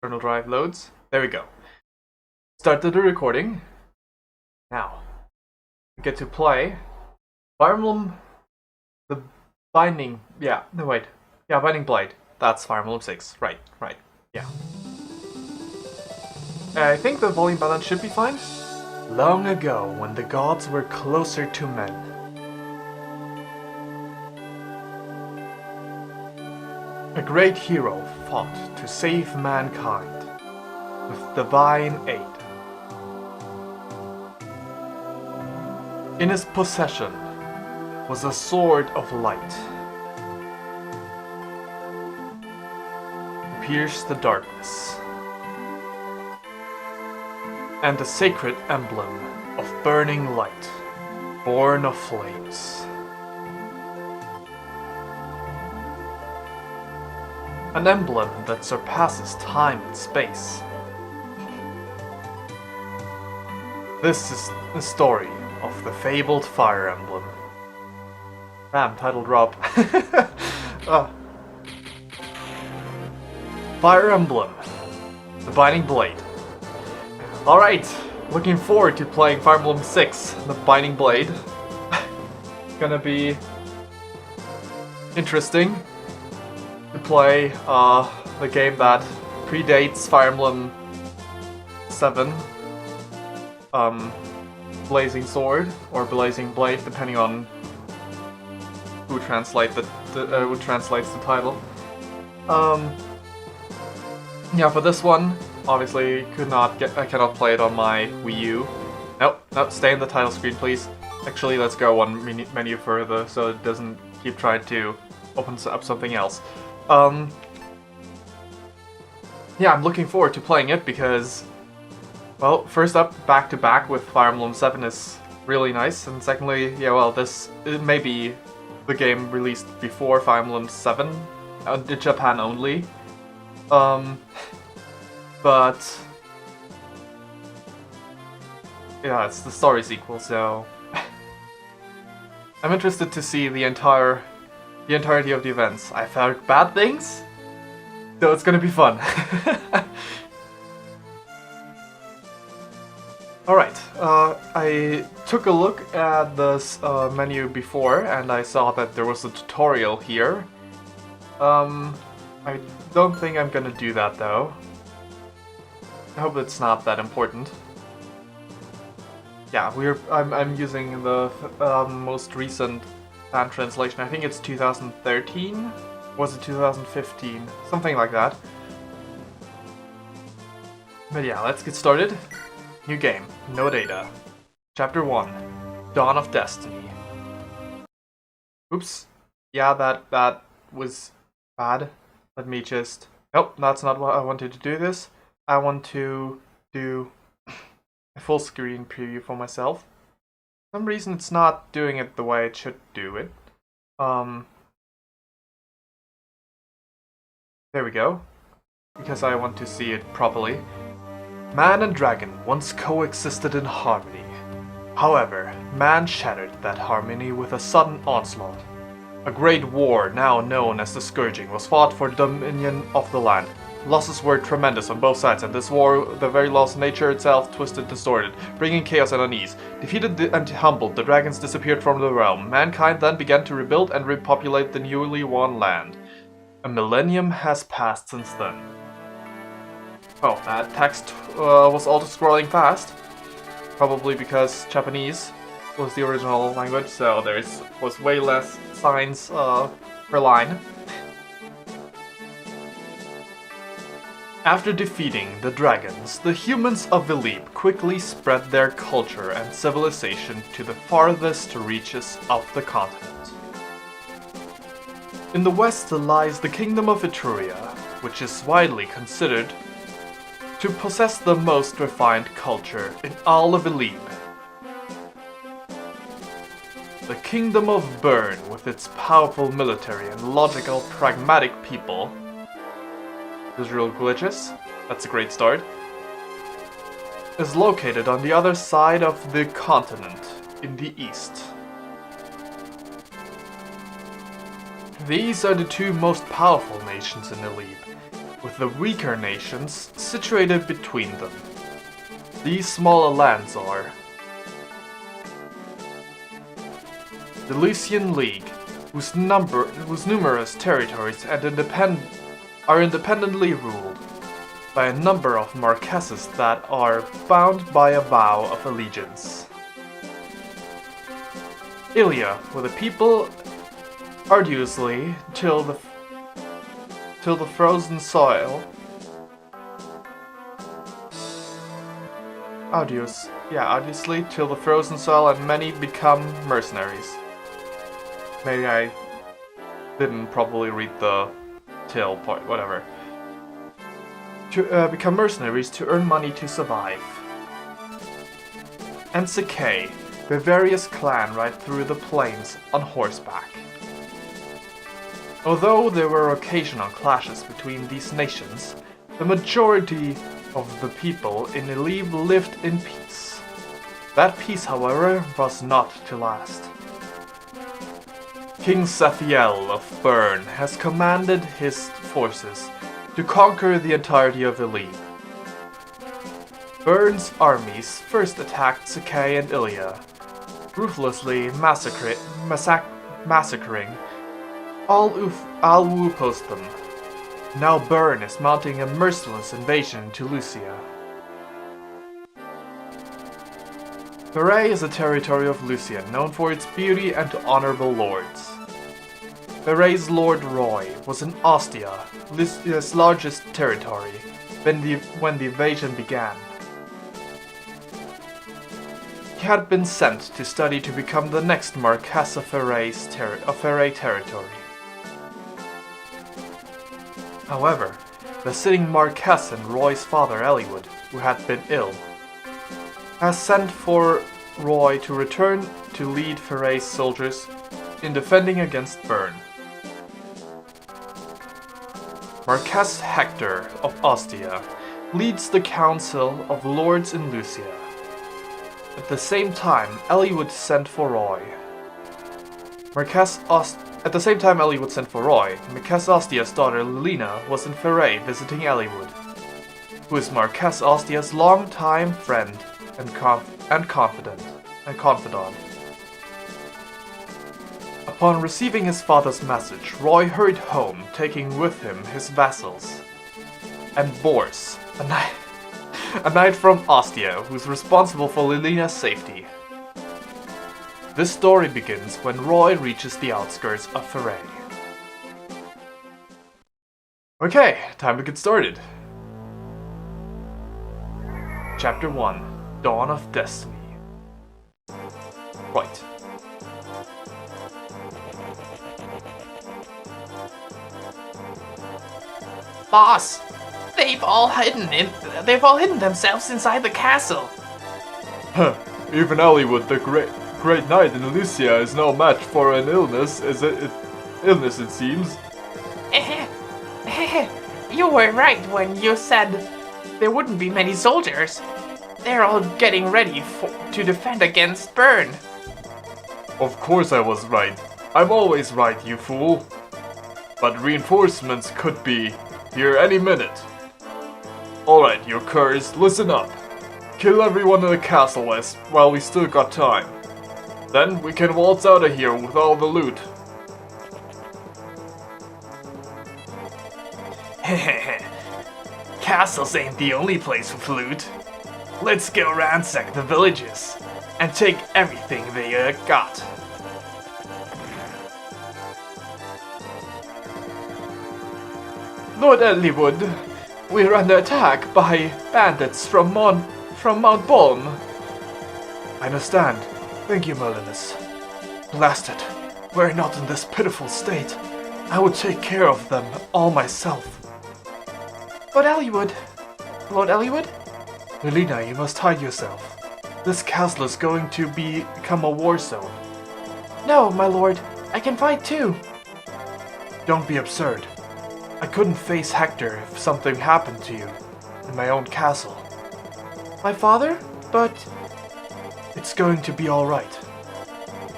Kernel drive loads. There we go. Started the recording. Now, we get to play Fire Emblem, the Binding. Yeah, no wait. Yeah, Binding Blade. That's Fire Emblem 6. Right. Yeah. I think the volume balance should be fine. Long ago, when the gods were closer to men, a great hero fought to save mankind with divine aid. In his possession was a sword of light to pierce the darkness, and a sacred emblem of burning light, born of flames. An emblem that surpasses time and space. This is the story of the fabled Fire Emblem. Damn, title drop. Fire Emblem, the Binding Blade. Alright, looking forward to playing Fire Emblem 6, the Binding Blade. Gonna be interesting to play the game that predates Fire Emblem 7. Blazing Sword or Blazing Blade, depending on who translates the title. Yeah, for this one, obviously I cannot play it on my Wii U. Nope, stay in the title screen, please. Actually, let's go one menu further so it doesn't keep trying to open up something else. Yeah, I'm looking forward to playing it because, well, first up, back to back with Fire Emblem 7 is really nice, and secondly, yeah, well, it may be the game released before Fire Emblem 7, in Japan only. But yeah, it's the story sequel, so I'm interested to see the entirety of the events. I've heard bad things, so it's gonna be fun. Alright, I took a look at this menu before and I saw that there was a tutorial here. I don't think I'm gonna do that though. I hope it's not that important. Yeah, I'm using the most recent fan translation. I think it's 2013? Was it 2015? Something like that. But yeah, let's get started. New game, no data. Chapter 1, Dawn of Destiny. Oops. Yeah, that was bad. Let me just... Nope, that's not what I wanted to do this. I want to do a full screen preview for myself. For some reason it's not doing it the way it should do it. There we go. Because I want to see it properly. Man and dragon once coexisted in harmony. However, man shattered that harmony with a sudden onslaught. A great war, now known as the Scourging, was fought for the dominion of the land. Losses were tremendous on both sides, and this war, the very lost nature itself, twisted, distorted, bringing chaos and unease. Defeated and humbled, the dragons disappeared from the realm. Mankind then began to rebuild and repopulate the newly won land. A millennium has passed since then. Oh, that text was auto-scrolling fast. Probably because Japanese was the original language, so there was way less signs per line. After defeating the dragons, the humans of Vilib quickly spread their culture and civilization to the farthest reaches of the continent. In the west lies the kingdom of Etruria, which is widely considered to possess the most refined culture in all of Vilib. The kingdom of Bern, with its powerful military and logical, pragmatic people. There's real glitches. That's a great start. Is located on the other side of the continent, in the east. These are the two most powerful nations in Elib, with the weaker nations situated between them. These smaller lands are the Lycian League, whose numerous territories are independently ruled by a number of marquesses that are bound by a vow of allegiance. Ilia, where the people arduously till the frozen soil. Arduously till the frozen soil, and many become mercenaries. Maybe I didn't probably read the till part, whatever. To become mercenaries to earn money to survive. And Sakei, the various clan ride through the plains on horseback. Although there were occasional clashes between these nations, the majority of the people in Eleve lived in peace. That peace, however, was not to last. King Sethiel of Bern has commanded his forces to conquer the entirety of Eleve. Bern's armies first attacked Sakei and Ilia, ruthlessly massacring all who opposed them. Now Bern is mounting a merciless invasion to Lucia. Feray is a territory of Lucia known for its beauty and honorable lords. Feray's Lord Roy was in Ostia, Lucia's largest territory, when the invasion began. He had been sent to study to become the next Marquess of Feray territory. However, the sitting Marquess and Roy's father Eliwood, who had been ill, has sent for Roy to return to lead Feray's soldiers in defending against Bern. Marquess Hector of Ostia leads the Council of Lords in Lucia. At the same time, Eliwood sent for Roy. Marquess Ostia's daughter Lilina was in Feray visiting Eliwood, who is Marquess Ostia's longtime friend and confidant. Upon receiving his father's message, Roy hurried home, taking with him his vassals and Bors, a knight from Ostia who is responsible for Lilina's safety. This story begins when Roy reaches the outskirts of Feray. Okay, time to get started. Chapter 1: Dawn of Destiny. Right. Boss, they've all hidden themselves inside the castle. Huh, even Eliwood, the great knight in Lucia, is no match for an illness, it seems. You were right when you said there wouldn't be many soldiers. They're all getting ready to defend against Bern. Of course I was right. I'm always right, you fool. But reinforcements could be here any minute. Alright, you curs, listen up. Kill everyone in the castle while we still got time. Then we can waltz out of here with all the loot. Castles ain't the only place with loot. Let's go ransack the villages and take everything they got. Lord Eliwood, we're under attack by bandits from Mount Bolm. I understand. Thank you, Merlinus. Blast it. We're not in this pitiful state. I will take care of them all myself. Lord Eliwood? Lilina, you must hide yourself. This castle is going to become a war zone. No, my lord. I can fight too. Don't be absurd. I couldn't face Hector if something happened to you in my own castle. My father? But... It's going to be alright.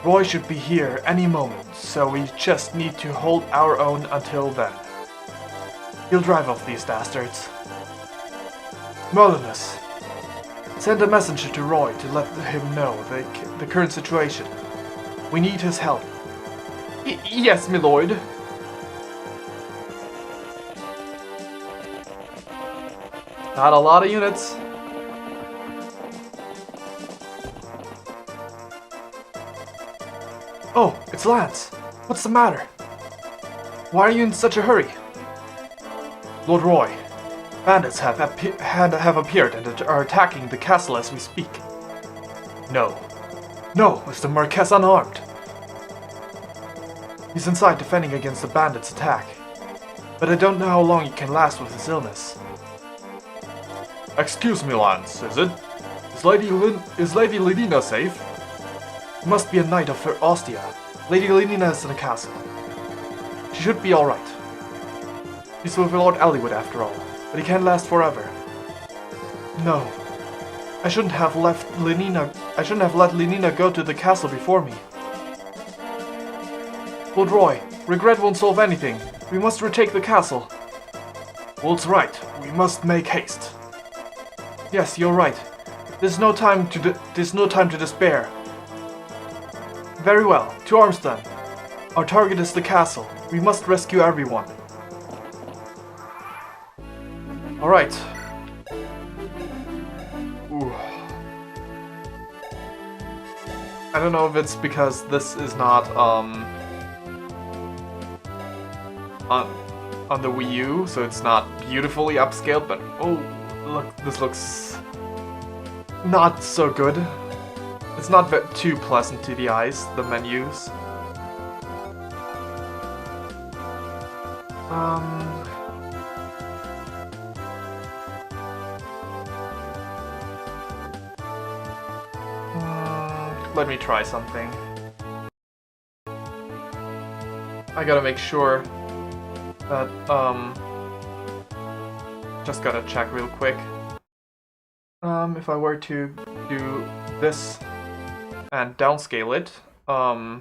Roy should be here any moment, so we just need to hold our own until then. He'll drive off these dastards. Molinus, send a messenger to Roy to let him know the current situation. We need his help. Yes, my lord. Not a lot of units. Oh, it's Lance. What's the matter? Why are you in such a hurry? Lord Roy, bandits have appeared and are attacking the castle as we speak. No. No, is the Marquess unarmed? He's inside defending against the bandits' attack. But I don't know how long he can last with his illness. Excuse me, Lance, is it? Is Lady Lidina safe? It must be a knight of her Ostia. Lady Lidina is in the castle. She should be alright. He's with Lord Eliwood after all, but he can't last forever. No. I shouldn't have let Lidina go to the castle before me. Lord Roy, regret won't solve anything. We must retake the castle. Wolf's right. We must make haste. Yes, you're right. There's no time to despair. Very well. To arms then. Our target is the castle. We must rescue everyone. Alright. Ooh. I don't know if it's because this is not on the Wii U, so it's not beautifully upscaled, but oh, look, this looks not so good. It's not too pleasant to the eyes, the menus. Let me try something. I gotta make sure that, just gotta check real quick. If I were to do this and downscale it, I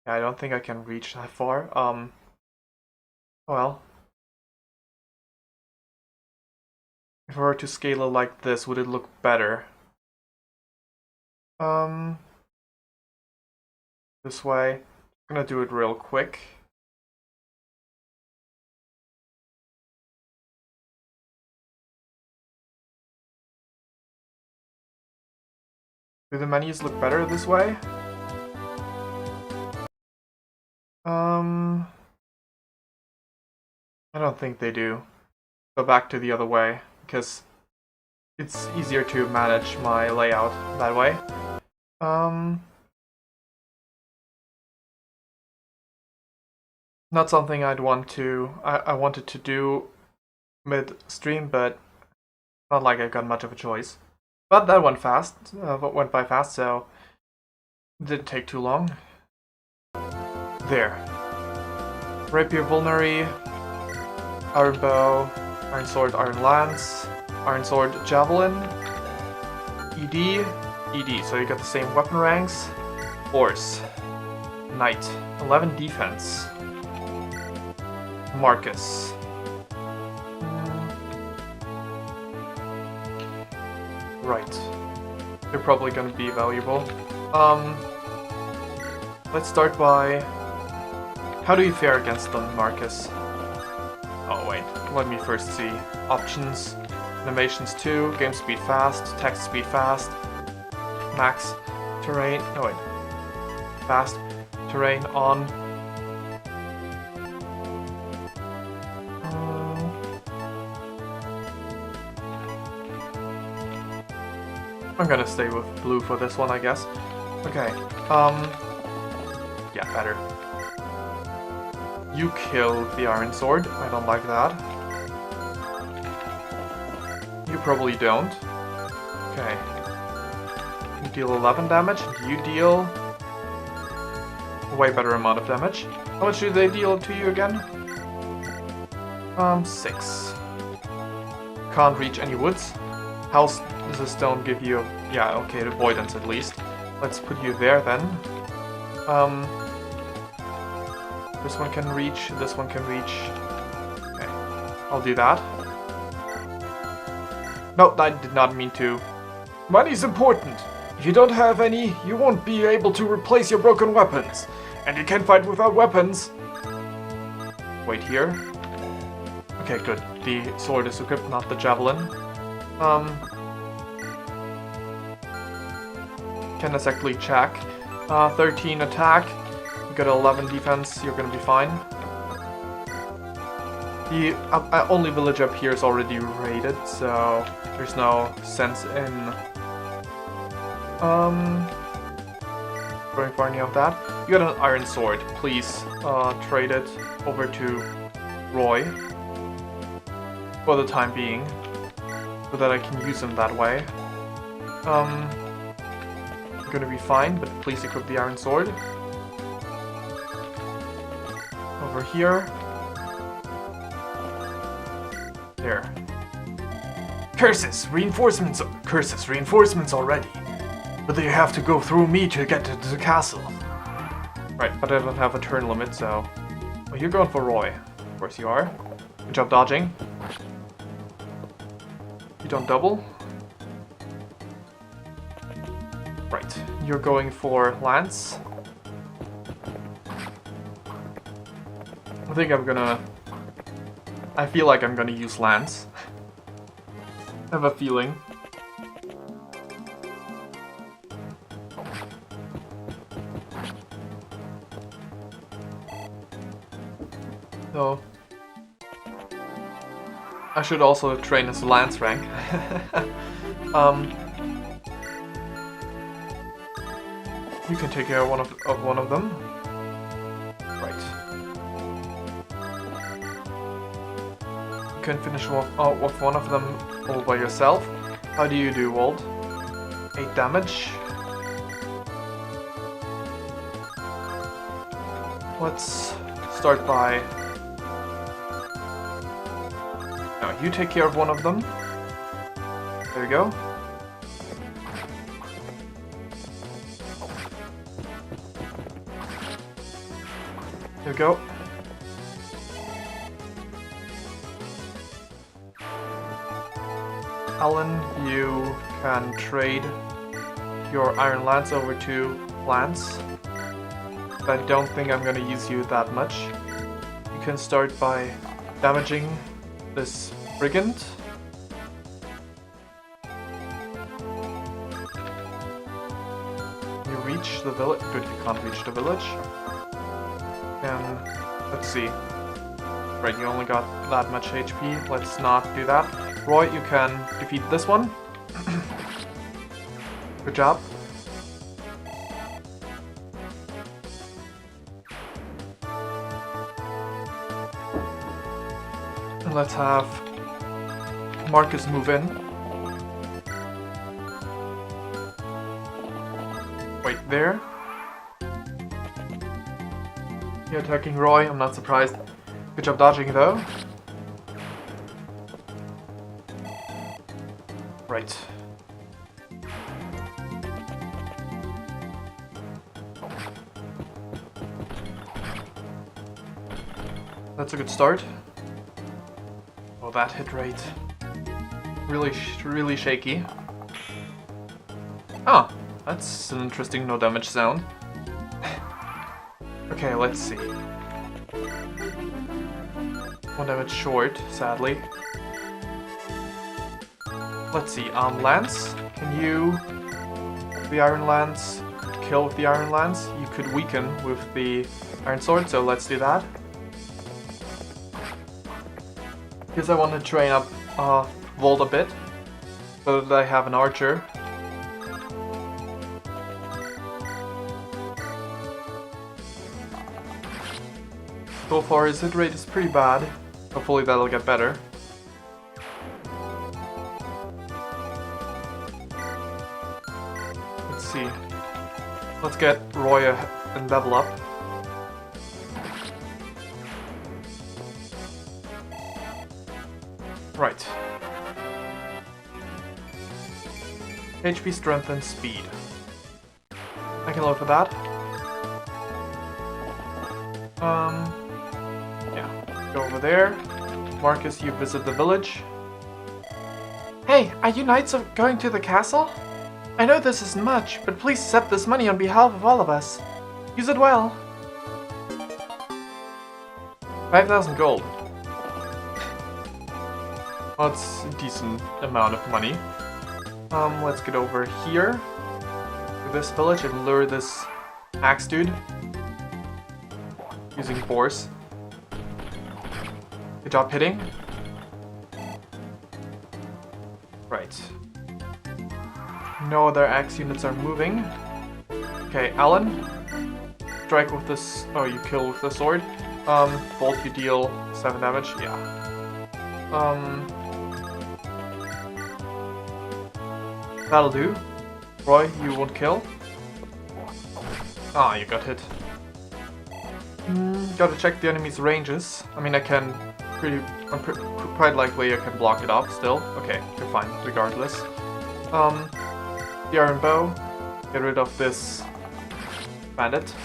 don't think I can reach that far. Well, if I were to scale it like this, would it look better? This way. I'm gonna do it real quick. Do the menus look better this way? I don't think they do. Go back to the other way, because it's easier to manage my layout that way. Not something I'd want to... I wanted to do mid-stream, but not like I got much of a choice. But that went fast, went by fast, so it didn't take too long. There. Rapier Vulnerary, Iron Bow, Iron Sword, Iron Lance, Iron Sword, Javelin, ED, so you got the same weapon ranks. Horse, Knight, 11 defense, Marcus. Right. They're probably gonna be valuable. Let's start by... How do you fare against them, Marcus? Oh wait, let me first see. Options, animations 2, game speed fast, text speed fast, max, terrain, no wait, fast, terrain on. I'm gonna stay with blue for this one, I guess. Okay, yeah, better. You kill the Iron Sword, I don't like that. You probably don't. Okay. You deal 11 damage, and you deal a way better amount of damage. How much do they deal to you again? 6. Can't reach any woods. House does this stone give you? Yeah, okay, avoidance at least. Let's put you there then. This one can reach, this one can reach. Okay. I'll do that. No, I did not mean to. Money's important. If you don't have any, you won't be able to replace your broken weapons. And you can't fight without weapons. Wait here. Okay, good. The sword is equipped, not the javelin. Can exactly check. 13 attack. You got 11 defense, you're gonna be fine. The only village up here is already raided, so there's no sense in going for any of that. You got an iron sword. Please trade it over to Roy for the time being, so that I can use him that way. Gonna be fine, but please equip the iron sword. Over here. There. Curses! Reinforcements already. But they have to go through me to get to the castle. Right, but I don't have a turn limit, so... Well, you're going for Roy. Of course you are. Good job dodging. You don't double. Right, you're going for Lance. I feel like I'm gonna use Lance. I have a feeling. So... I should also train as a Lance rank. You can take care of one of them. Right. You can finish off one of them all by yourself. How do you do, Wald? 8 damage. Let's start by... No, you take care of one of them. There you go. There we go. Alan, you can trade your Iron Lance over to Lance. I don't think I'm gonna use you that much. You can start by damaging this brigand. You reach the village. Good, you can't reach the village. And let's see. Right, you only got that much HP. Let's not do that. Roy, you can defeat this one. Good job. And let's have Marcus move in. Wait there. You're attacking Roy, I'm not surprised. Good job dodging though. Right. That's a good start. Oh, that hit rate. Really shaky. Oh, that's an interesting no damage sound. Okay, let's see. 1 damage short, sadly. Let's see, Lance, can you... The Iron Lance, kill with the Iron Lance? You could weaken with the Iron Sword, so let's do that. Because I want to train up Volt a bit, so that I have an archer. So far his hit rate is pretty bad. Hopefully that'll get better. Let's see. Let's get Roy and level up. Right. HP, strength, and speed. I can load for that. Yeah, go over there. Marcus, you visit the village. Hey, are you knights going to the castle? I know this isn't much, but please accept this money on behalf of all of us. Use it well. 5,000 gold. That's a decent amount of money. Let's get over here to this village and lure this axe dude using force. Good job hitting. Right. No other axe units are moving. Okay, Alan. Strike with this. Oh, you kill with the sword. Bolt, you deal 7 damage. Yeah. That'll do. Roy, you won't kill. Ah, you got hit. Gotta check the enemy's ranges. I mean, I'm quite likely I can block it off still. Okay, you're fine, regardless. The iron bow. Get rid of this bandit.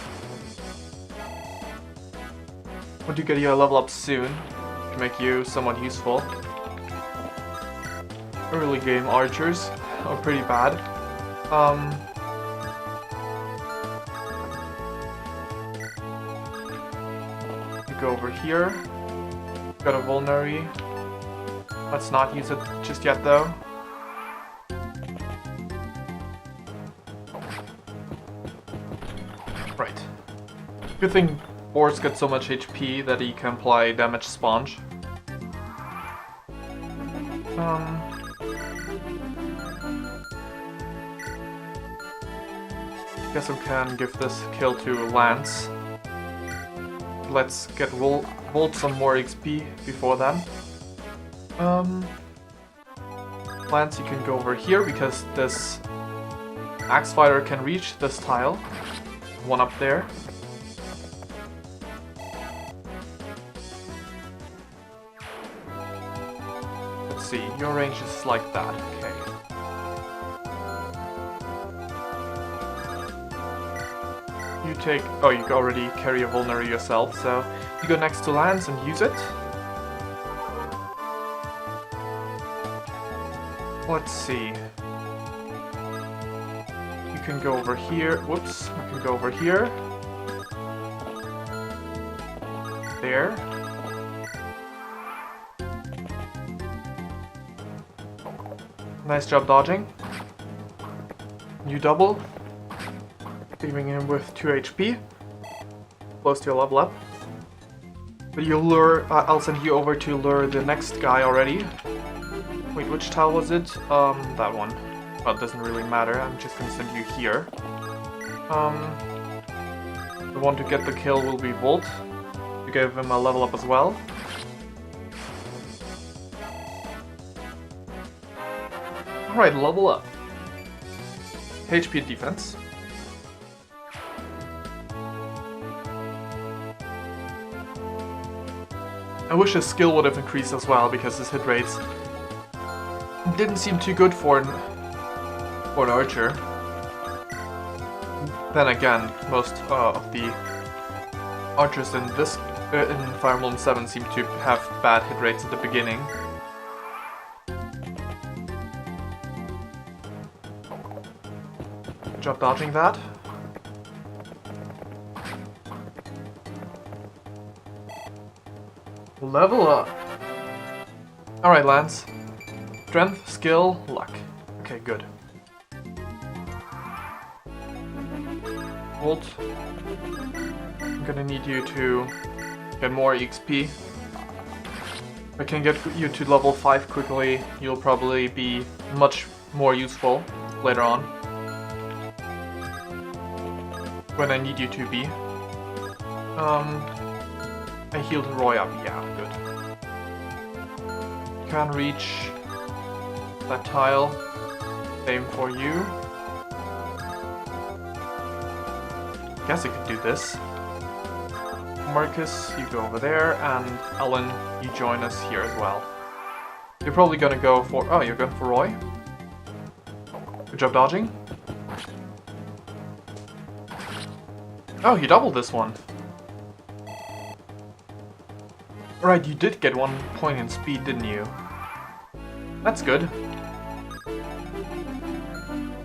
Want to get you a level up soon to make you somewhat useful. Early game archers are pretty bad. You go over here. Got a vulnerary. Let's not use it just yet though. Right. Good thing Boris gets so much HP that he can apply damage sponge. Guess we can give this kill to Lance. Let's get Volt some more XP before then. Lance, you can go over here because this axe fighter can reach this tile. One up there. Let's see, your range is like that. Okay. You take... Oh, you already carry a vulnerary yourself, so you go next to Lance and use it. Let's see. You can go over here. Whoops. You can go over here. There. Nice job dodging. You double. Leaving him with 2 HP. Close to your level up. But you lure... I'll send you over to lure the next guy already. Wait, which tile was it? That one. Well, it doesn't really matter. I'm just gonna send you here. The one to get the kill will be Volt. To give him a level up as well. Alright, level up. HP defense. I wish his skill would have increased as well, because his hit rates didn't seem too good for an archer. Then again, most of the archers in this in Fire Emblem 7 seem to have bad hit rates at the beginning. Good job dodging that. Level up. Alright, Lance. Strength, skill, luck. Okay, good. Volt. I'm gonna need you to get more XP. If I can get you to level 5 quickly, you'll probably be much more useful later on. When I need you to be. I healed Roy up, yeah, good. Can reach that tile. Same for you. Guess I could do this. Marcus, you go over there, and Ellen, you join us here as well. You're probably gonna go for... Oh, you're going for Roy? Good job dodging. Oh, you doubled this one. Right, you did get 1 point in speed, didn't you? That's good.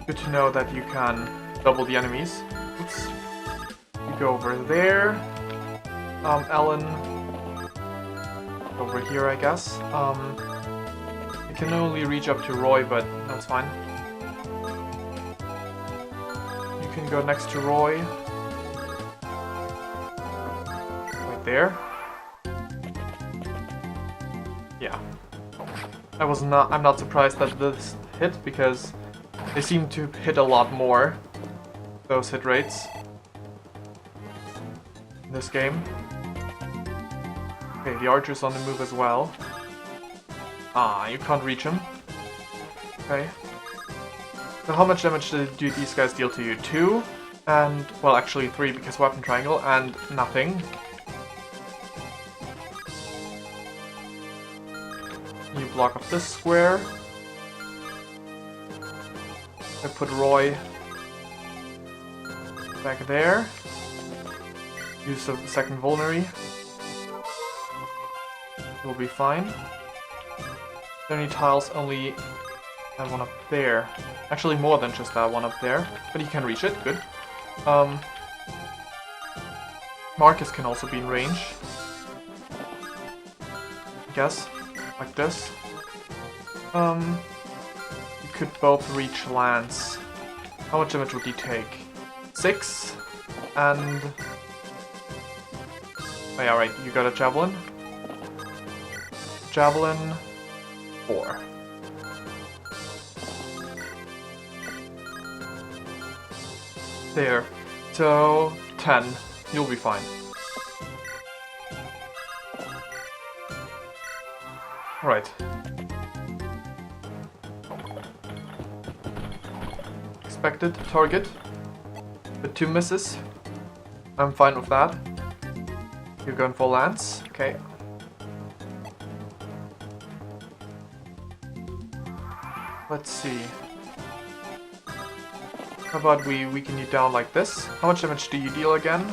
Good to know that you can double the enemies. Oops. You go over there. Ellen. Over here, I guess. You can only reach up to Roy, but that's fine. You can go next to Roy. Right there. Yeah. I'm not surprised that this hit, because they seem to hit a lot more, those hit rates, in this game. Okay, the archer's on the move as well. Ah, you can't reach him. Okay. So how much damage do these guys deal to you? 2, and, well, actually 3 because weapon triangle, and nothing. You block up this square. I put Roy back there. Use the second vulnerary. We'll be fine. There any tiles? Only that one up there. Actually more than just that one up there. But you can reach it, good. Marcus can also be in range. I guess. Like this. You could both reach Lance. How much damage would he take? 6 and... Oh yeah, right, you got a javelin. Javelin 4. There. So 10. You'll be fine. Right. Expected target. The 2 misses. I'm fine with that. You're going for Lance. Okay. Let's see. How about we weaken you down like this? How much damage do you deal again?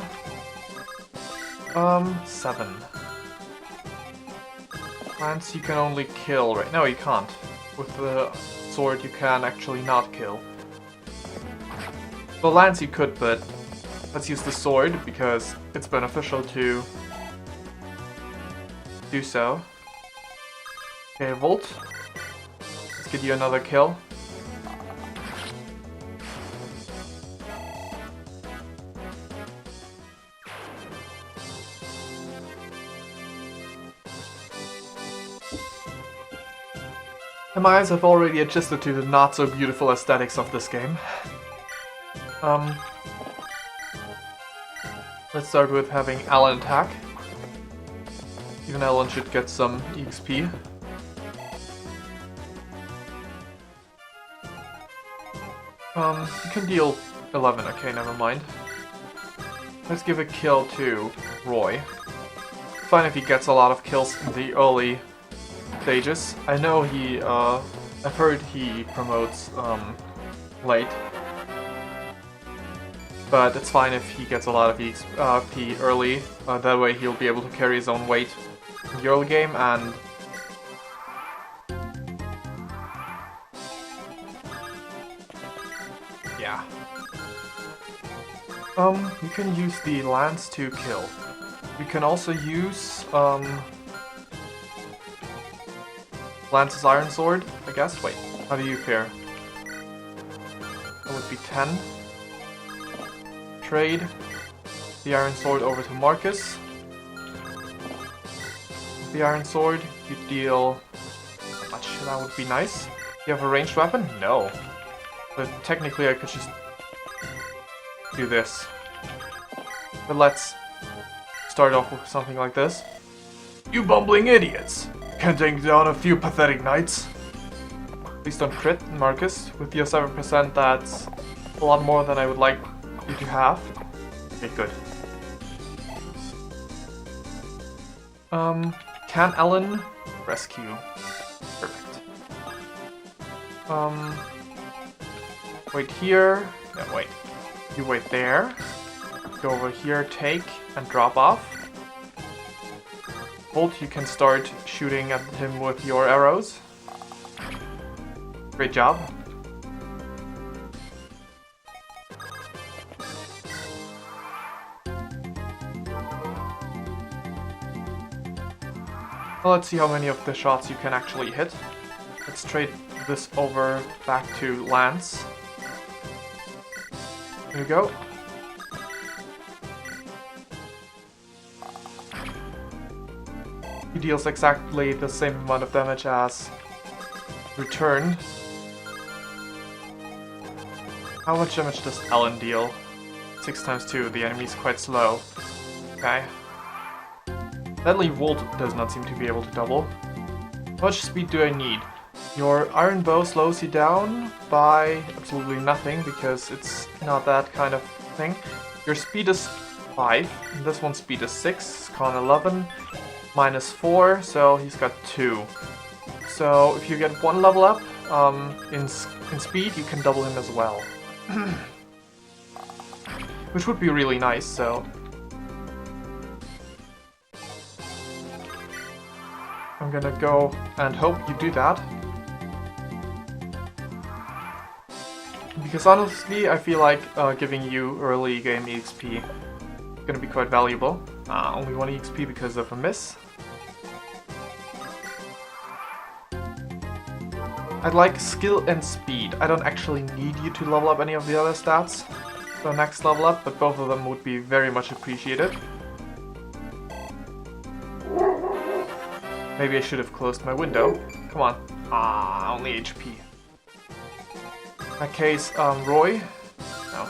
7. Lance you can only kill, right? No, you can't. With the sword you can actually not kill. Well, Lance you could, but let's use the sword because it's beneficial to do so. Okay, Volt. Let's get you another kill. And my eyes have already adjusted to the not so beautiful aesthetics of this game. Let's start with having Alan attack. Even Alan should get some EXP. You can deal 11, okay, never mind. Let's give a kill to Roy. Fine if he gets a lot of kills in the early stages. I know he, I've heard he promotes, late. But it's fine if he gets a lot of EXP early. That way he'll be able to carry his own weight in the early game, and yeah. You can use the lance to kill. You can also use Lance's Iron Sword, I guess. Wait, how do you fare? That would be 10. Trade the Iron Sword over to Marcus. With the Iron Sword, you deal how much? That would be nice. You have a ranged weapon? No. But technically I could just do this. But let's start off with something like this. You bumbling idiots! Can take down a few pathetic knights. Please don't crit, Marcus. With your 7%, that's a lot more than I would like you to have. Okay, good. Can Ellen rescue? Perfect. Wait here. No, wait. You wait there. Go over here, take, and drop off. Bolt, you can start shooting at him with your arrows. Great job. Well, let's see how many of the shots you can actually hit. Let's trade this over back to Lance. There we go. He deals exactly the same amount of damage as Return. How much damage does Ellen deal? 6 times 2, the enemy's quite slow. Okay. Deadly Volt does not seem to be able to double. How much speed do I need? Your Iron Bow slows you down by absolutely nothing because it's not that kind of thing. Your speed is 5, and this one's speed is 6, con 11, minus 4, so he's got 2. So if you get 1 level up in speed, you can double him as well. Which would be really nice, so... I'm gonna go and hope you do that. Because honestly, I feel like giving you early game EXP is gonna be quite valuable. Only 1 EXP because of a miss. I'd like skill and speed. I don't actually need you to level up any of the other stats for the next level up, but both of them would be very much appreciated. Maybe I should have closed my window. Come on. Only HP. In that case, Roy. No.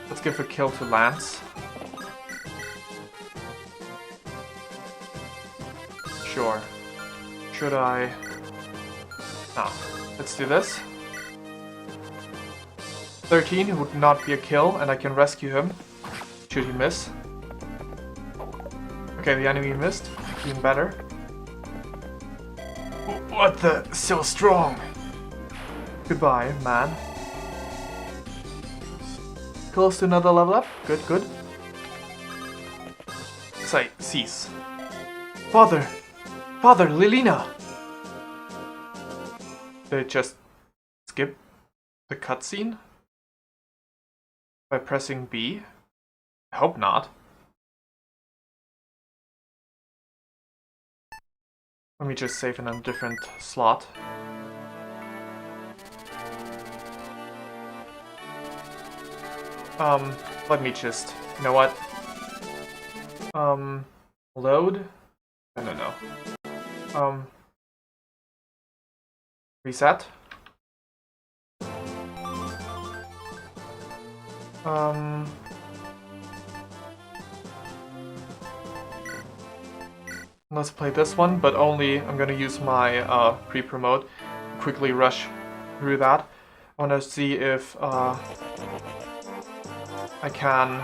Let's give a kill to Lance. Sure. Should I? No. Let's do this. 13 would not be a kill, and I can rescue him. Should he miss? Okay, the enemy missed. Even better. What the? So strong! Goodbye, man. Close to another level up. Good, good. Say, cease. Father! Father, Lilina! Did it just skip the cutscene? By pressing B? I hope not. Let me just save in a different slot. Let me just, you know what? Load? No. Reset? Let's play this one, but only I'm gonna use my pre-promote, quickly rush through that. I wanna see if I can...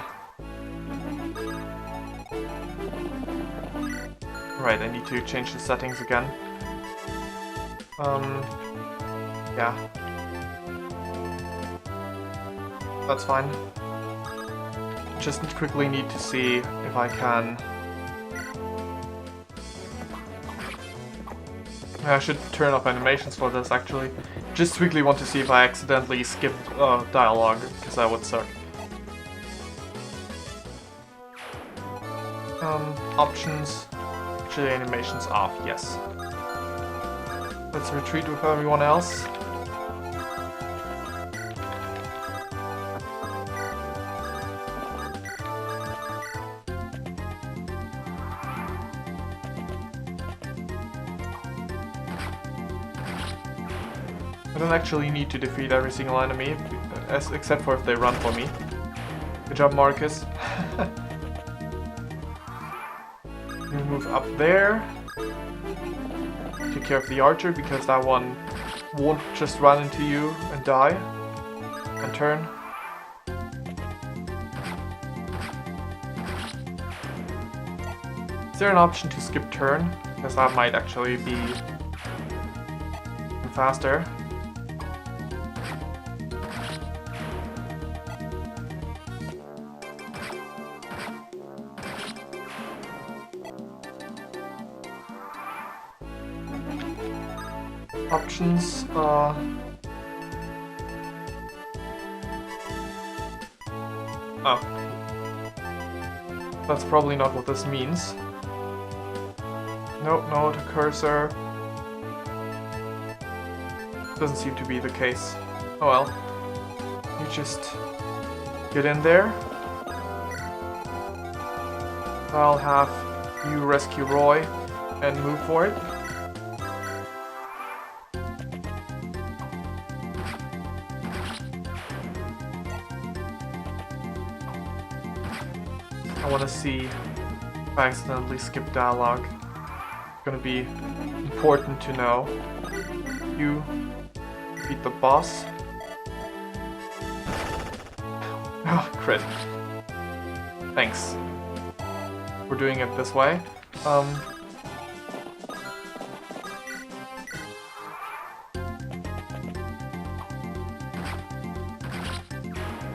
Right, I need to change the settings again. Yeah. That's fine. Just quickly need to see if I can... I should turn off animations for this, actually. Just quickly want to see if I accidentally skipped dialogue, because that would suck. Options. Actually, animations off, yes. Let's retreat with everyone else. I don't actually need to defeat every single enemy, except for if they run for me. Good job, Marcus. We move up there. Take care of the archer, because that one won't just run into you and die. And turn. Is there an option to skip turn? Because that might actually be faster. options. Oh. That's probably not what this means. Nope, no, the cursor. Doesn't seem to be the case. Oh well. You just get in there. I'll have you rescue Roy and move for it. I want to see if I accidentally skip dialogue. It's gonna be important to know. You beat the boss. Oh, crit. Thanks. We're doing it this way.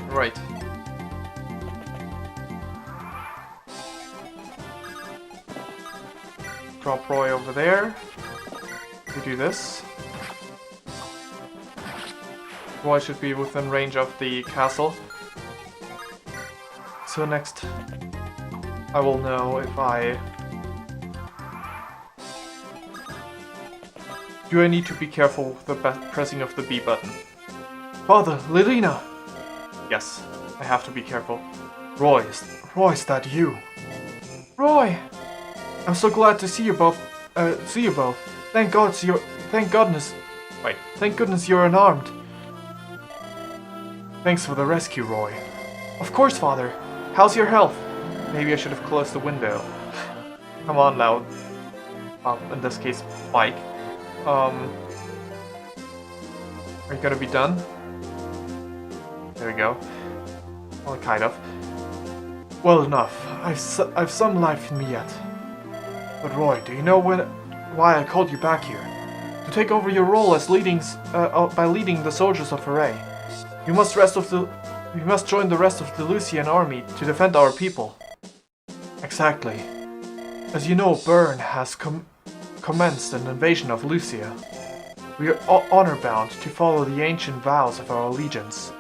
Right. Drop Roy over there. We do this. Roy should be within range of the castle. So next, I will know if I... Do I need to be careful with the pressing of the B button? Father, Lilina! Yes, I have to be careful. Roy, is that you? Roy! I'm so glad to see you both. Thank goodness you're unarmed. Thanks for the rescue, Roy. Of course, Father. How's your health? Maybe I should have closed the window. Come on now. In this case, Mike. Are you gonna be done? There we go. Well, kind of. Well enough. I've some life in me yet. But Roy, do you know why I called you back here? To take over your role as by leading the soldiers of Array. You must join the rest of the Lucian army to defend our people. Exactly. As you know, Byrne has commenced an invasion of Lucia. We are honor-bound to follow the ancient vows of our allegiance.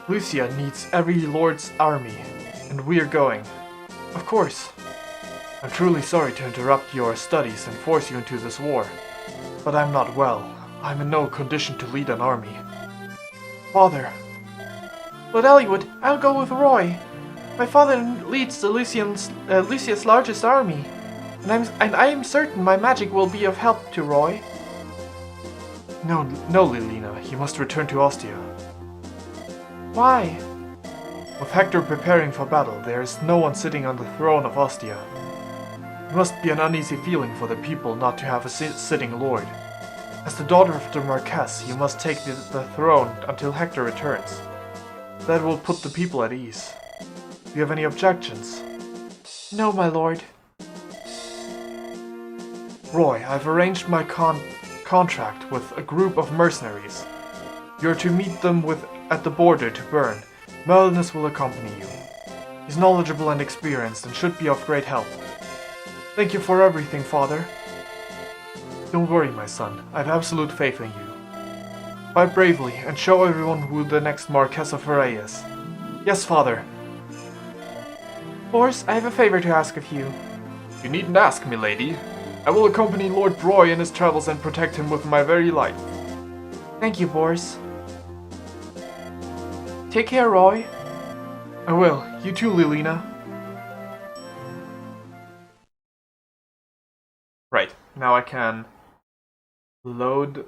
Lucia needs every lord's army, and we are going. Of course. I'm truly sorry to interrupt your studies and force you into this war, but I'm not well. I'm in no condition to lead an army. Father. But Elliowood, I'll go with Roy. My father leads the Lucia's largest army, and I am certain my magic will be of help to Roy. No, Lilina, you must return to Ostia. Why? With Hector preparing for battle, there is no one sitting on the throne of Ostia. It must be an uneasy feeling for the people not to have a sitting lord. As the daughter of the Marquess, you must take the throne until Hector returns. That will put the people at ease. Do you have any objections? No, my lord. Roy, I've arranged my contract with a group of mercenaries. You're to meet them at the border to Byrne. Merlinus will accompany you. He's knowledgeable and experienced and should be of great help. Thank you for everything, Father. Don't worry, my son. I have absolute faith in you. Fight bravely and show everyone who the next Marquess of Array is. Yes, Father. Boris, I have a favor to ask of you. You needn't ask, milady. I will accompany Lord Roy in his travels and protect him with my very life. Thank you, Boris. Take care, Roy. I will. You too, Lilina. Right, now I can load,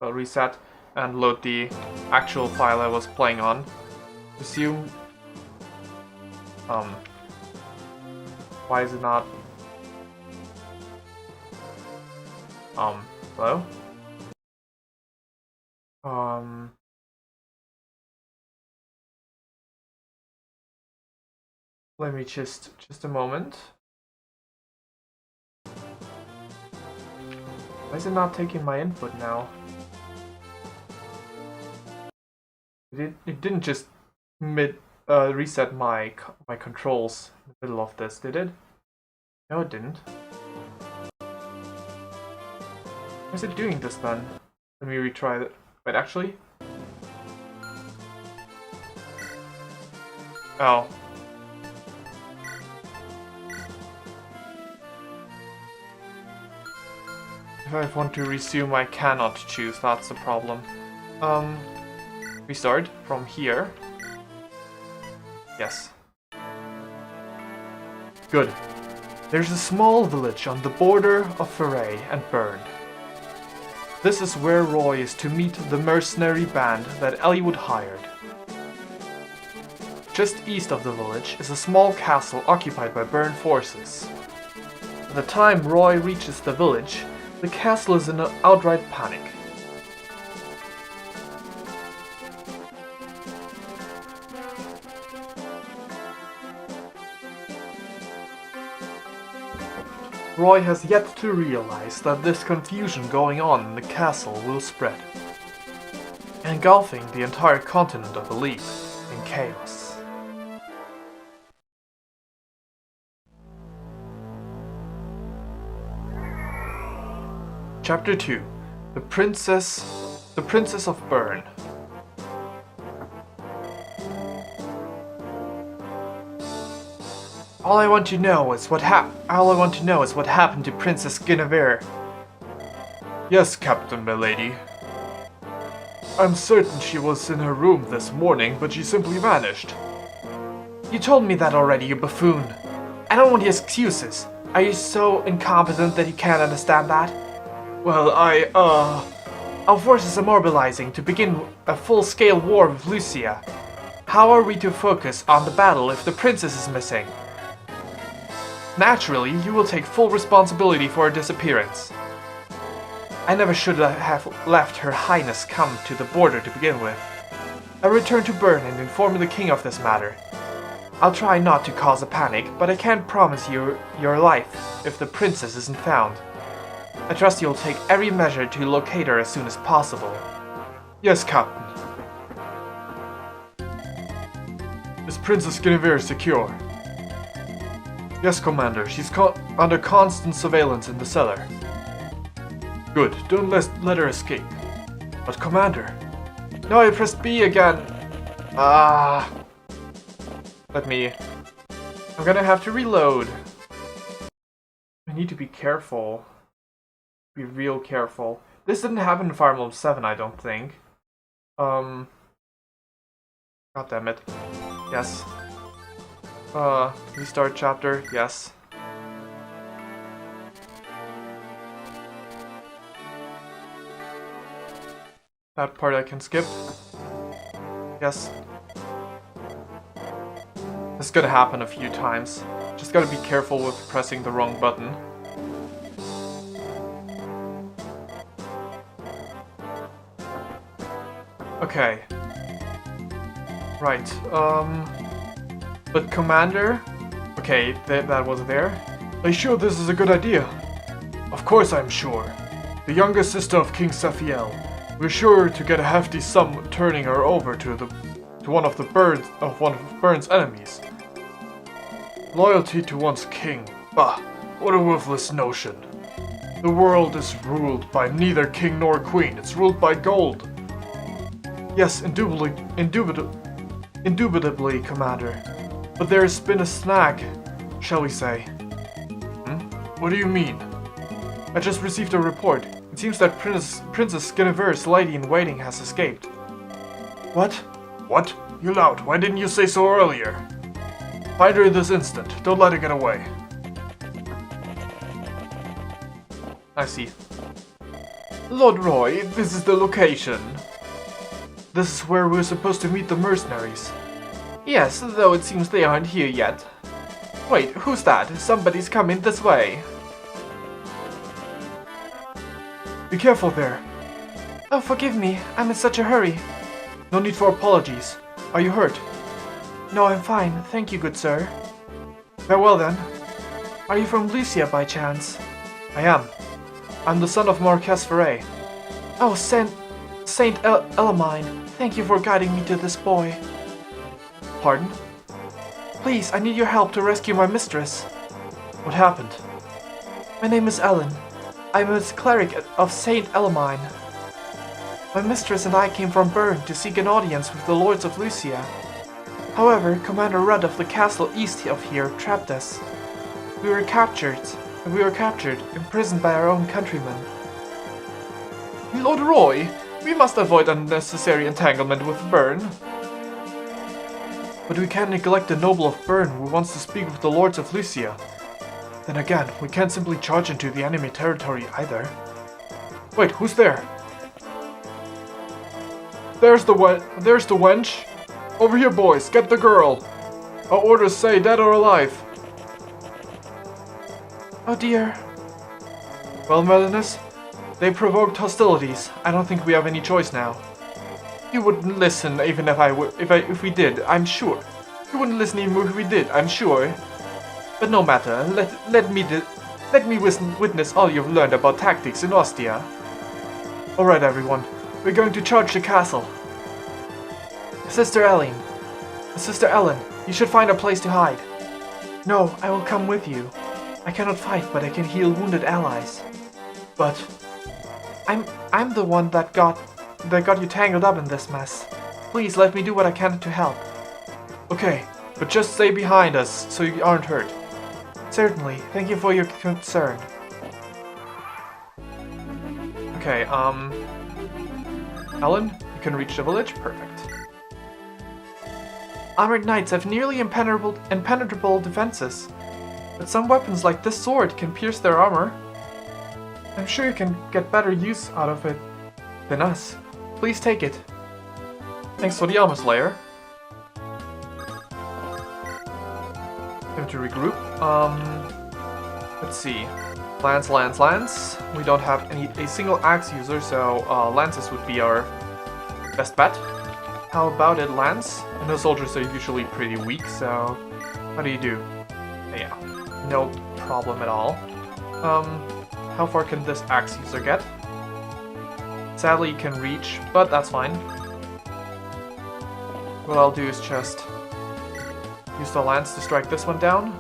reset and load the actual file I was playing on. Assume, why is it not, hello? Let me just a moment. Why is it not taking my input now? It didn't just reset my controls in the middle of this, did it? No, it didn't. is it doing this then? Let me retry it. Wait, actually? Oh. If I want to resume, I cannot choose, that's the problem. Restart from here. Yes. Good. There's a small village on the border of Foray and Burn. This is where Roy is to meet the mercenary band that Elliowood hired. Just east of the village is a small castle occupied by Burn forces. By the time Roy reaches the village, the castle is in an outright panic. Roy has yet to realize that this confusion going on in the castle will spread, engulfing the entire continent of Elite in chaos. Chapter 2: The Princess of Burn. All I want to know is what happened to Princess Guinevere. Yes, Captain Milady. I'm certain she was in her room this morning, but she simply vanished. You told me that already, you buffoon. I don't want your excuses. Are you so incompetent that you can't understand that? Well, our forces are mobilizing to begin a full-scale war with Lucia. How are we to focus on the battle if the princess is missing? Naturally, you will take full responsibility for her disappearance. I never should have left Her Highness come to the border to begin with. I'll return to Bern and inform the king of this matter. I'll try not to cause a panic, but I can't promise you your life if the princess isn't found. I trust you'll take every measure to locate her as soon as possible. Yes, Captain. Is Princess Guinevere secure? Yes, Commander. She's under constant surveillance in the cellar. Good. Don't let her escape. But Commander... No, I pressed B again. I'm gonna have to reload. I need to be careful. Be real careful. This didn't happen in Fire Emblem 7, I don't think. God damn it. Yes. Restart chapter, yes. That part I can skip. Yes. This is gonna happen a few times. Just gotta be careful with pressing the wrong button. Okay. Right, But Commander? Okay, that was there. Are you sure this is a good idea? Of course I'm sure. The younger sister of King Sephiel. We're sure to get a hefty sum turning her over to one of Burn's enemies. Loyalty to one's king. Bah, what a worthless notion. The world is ruled by neither king nor queen. It's ruled by gold. Yes, indubitably, Commander. But there's been a snag, shall we say. What do you mean? I just received a report. It seems that Princess Guinevere's lady-in-waiting has escaped. What? What? You loud. Why didn't you say so earlier? Find her this instant. Don't let her get away. I see. Lord Roy, this is the location. This is where we're supposed to meet the mercenaries. Yes, though it seems they aren't here yet. Wait, who's that? Somebody's coming this way. Be careful there. Oh, forgive me. I'm in such a hurry. No need for apologies. Are you hurt? No, I'm fine. Thank you, good sir. Farewell then. Are you from Lucia by chance? I am. I'm the son of Marquess Foray. Oh, Saint Elamine. Thank you for guiding me to this boy. Pardon? Please, I need your help to rescue my mistress. What happened? My name is Ellen. I'm a cleric of Saint Elamine. My mistress and I came from Bern to seek an audience with the lords of Lucia. However, Commander Rudd of the castle east of here trapped us. We were captured, imprisoned by our own countrymen. Lord Roy, we must avoid unnecessary entanglement with Bern. But we can't neglect the noble of Bern who wants to speak with the lords of Lucia. Then again, we can't simply charge into the enemy territory either. Wait, who's there? There's the wench. Over here, boys, get the girl. Our orders say dead or alive. Oh dear. Well, Melinus, they provoked hostilities. I don't think we have any choice now. You wouldn't listen even if we did, I'm sure. You wouldn't listen even if we did, I'm sure. But no matter, let me witness all you've learned about tactics in Ostia. Alright everyone, we're going to charge the castle. Sister Ellen, you should find a place to hide. No, I will come with you. I cannot fight, but I can heal wounded allies. But I'm the one that got you tangled up in this mess. Please let me do what I can to help. Okay, but just stay behind us so you aren't hurt. Certainly, thank you for your concern. Okay, Ellen, you can reach the village? Perfect. Armored knights have nearly impenetrable defenses, but some weapons like this sword can pierce their armor. I'm sure you can get better use out of it than us. Please take it. Thanks for the armor slayer. Time to regroup. Let's see. Lance. We don't have a single axe user, so lances would be our best bet. How about it, Lance? I know soldiers are usually pretty weak, so how do you do? Yeah, no problem at all. How far can this axe user get? Sadly, you can reach, but that's fine. What I'll do is just use the lance to strike this one down.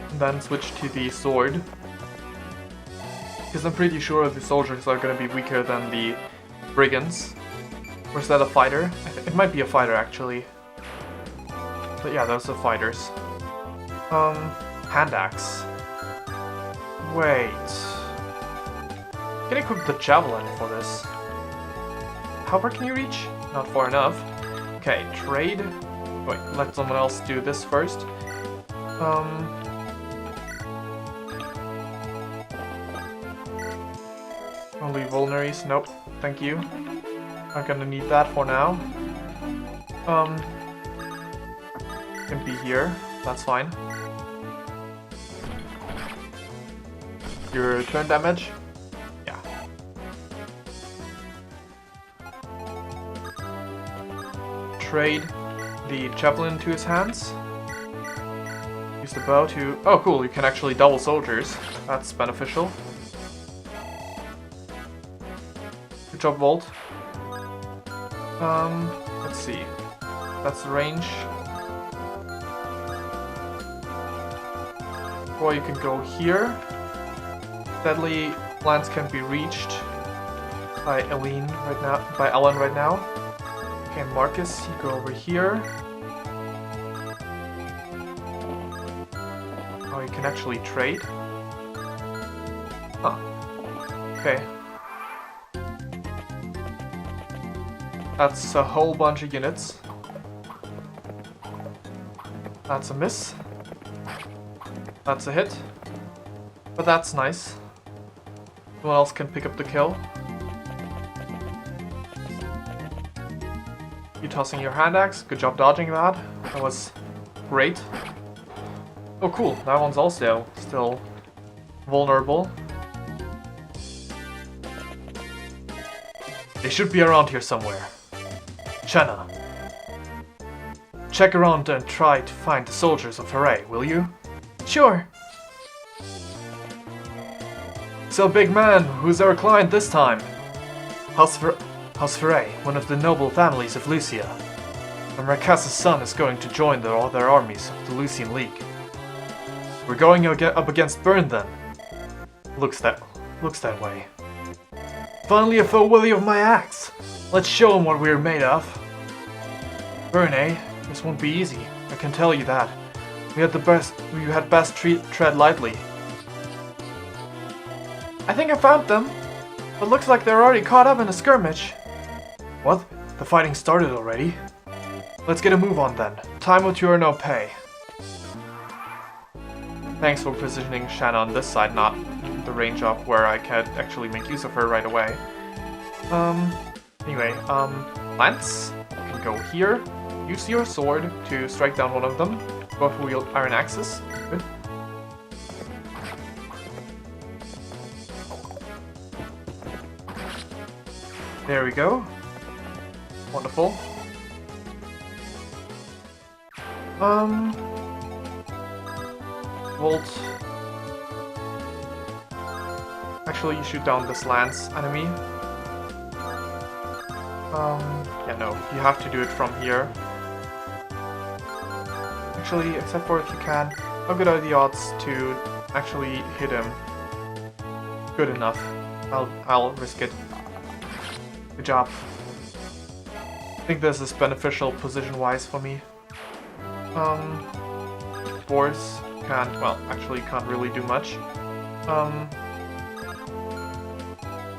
And then switch to the sword. Because I'm pretty sure the soldiers are going to be weaker than the brigands. Or is that a fighter? It might be a fighter, actually. But yeah, those are fighters. Hand axe. Wait. Can I equip the javelin for this? How far can you reach? Not far enough. Okay, trade. Wait, let someone else do this first. Only vulneraries? Nope. Thank you. Not gonna need that for now. Can be here. That's fine. Your turn damage? Yeah. Trade the javelin to his hands. Use the bow to... Oh cool, you can actually double soldiers. That's beneficial. Good job, Volt. Let's see. That's the range. Or you can go here. Deadly lance can be reached by Ellen right now. Okay, Marcus, you go over here. Oh, you can actually trade. Huh. Okay. That's a whole bunch of units. That's a miss. That's a hit. But that's nice. Someone else can pick up the kill. You tossing your hand axe. Good job dodging that. That was great. Oh cool, that one's also still vulnerable. They should be around here somewhere. Chenna, check around and try to find the soldiers of Hooray, will you? Sure. So big man, who's our client this time? House Hooray, one of the noble families of Lucia. And Marcus' son is going to join their armies of the Lucian League. We're going up against Burn then. Looks that way. Finally a foe worthy of my axe. Let's show him what we're made of. Burn, eh? This won't be easy. I can tell you that. We had best tread lightly. I think I found them, but looks like they're already caught up in a skirmish. What? The fighting started already? Let's get a move on then. Time with your no pay. Thanks for positioning Shanna on this side, not the range of where I could actually make use of her right away. Anyway, Lance, you can go here. Use your sword to strike down one of them. Both wield iron axes. Good. There we go. Wonderful. Volt. Actually, you shoot down this lance enemy. Yeah, no, you have to do it from here. Actually, except for if you can, how good are the odds to actually hit him? Good enough. I'll risk it. Good job. I think this is beneficial position-wise for me. Boars can't, well, actually can't really do much.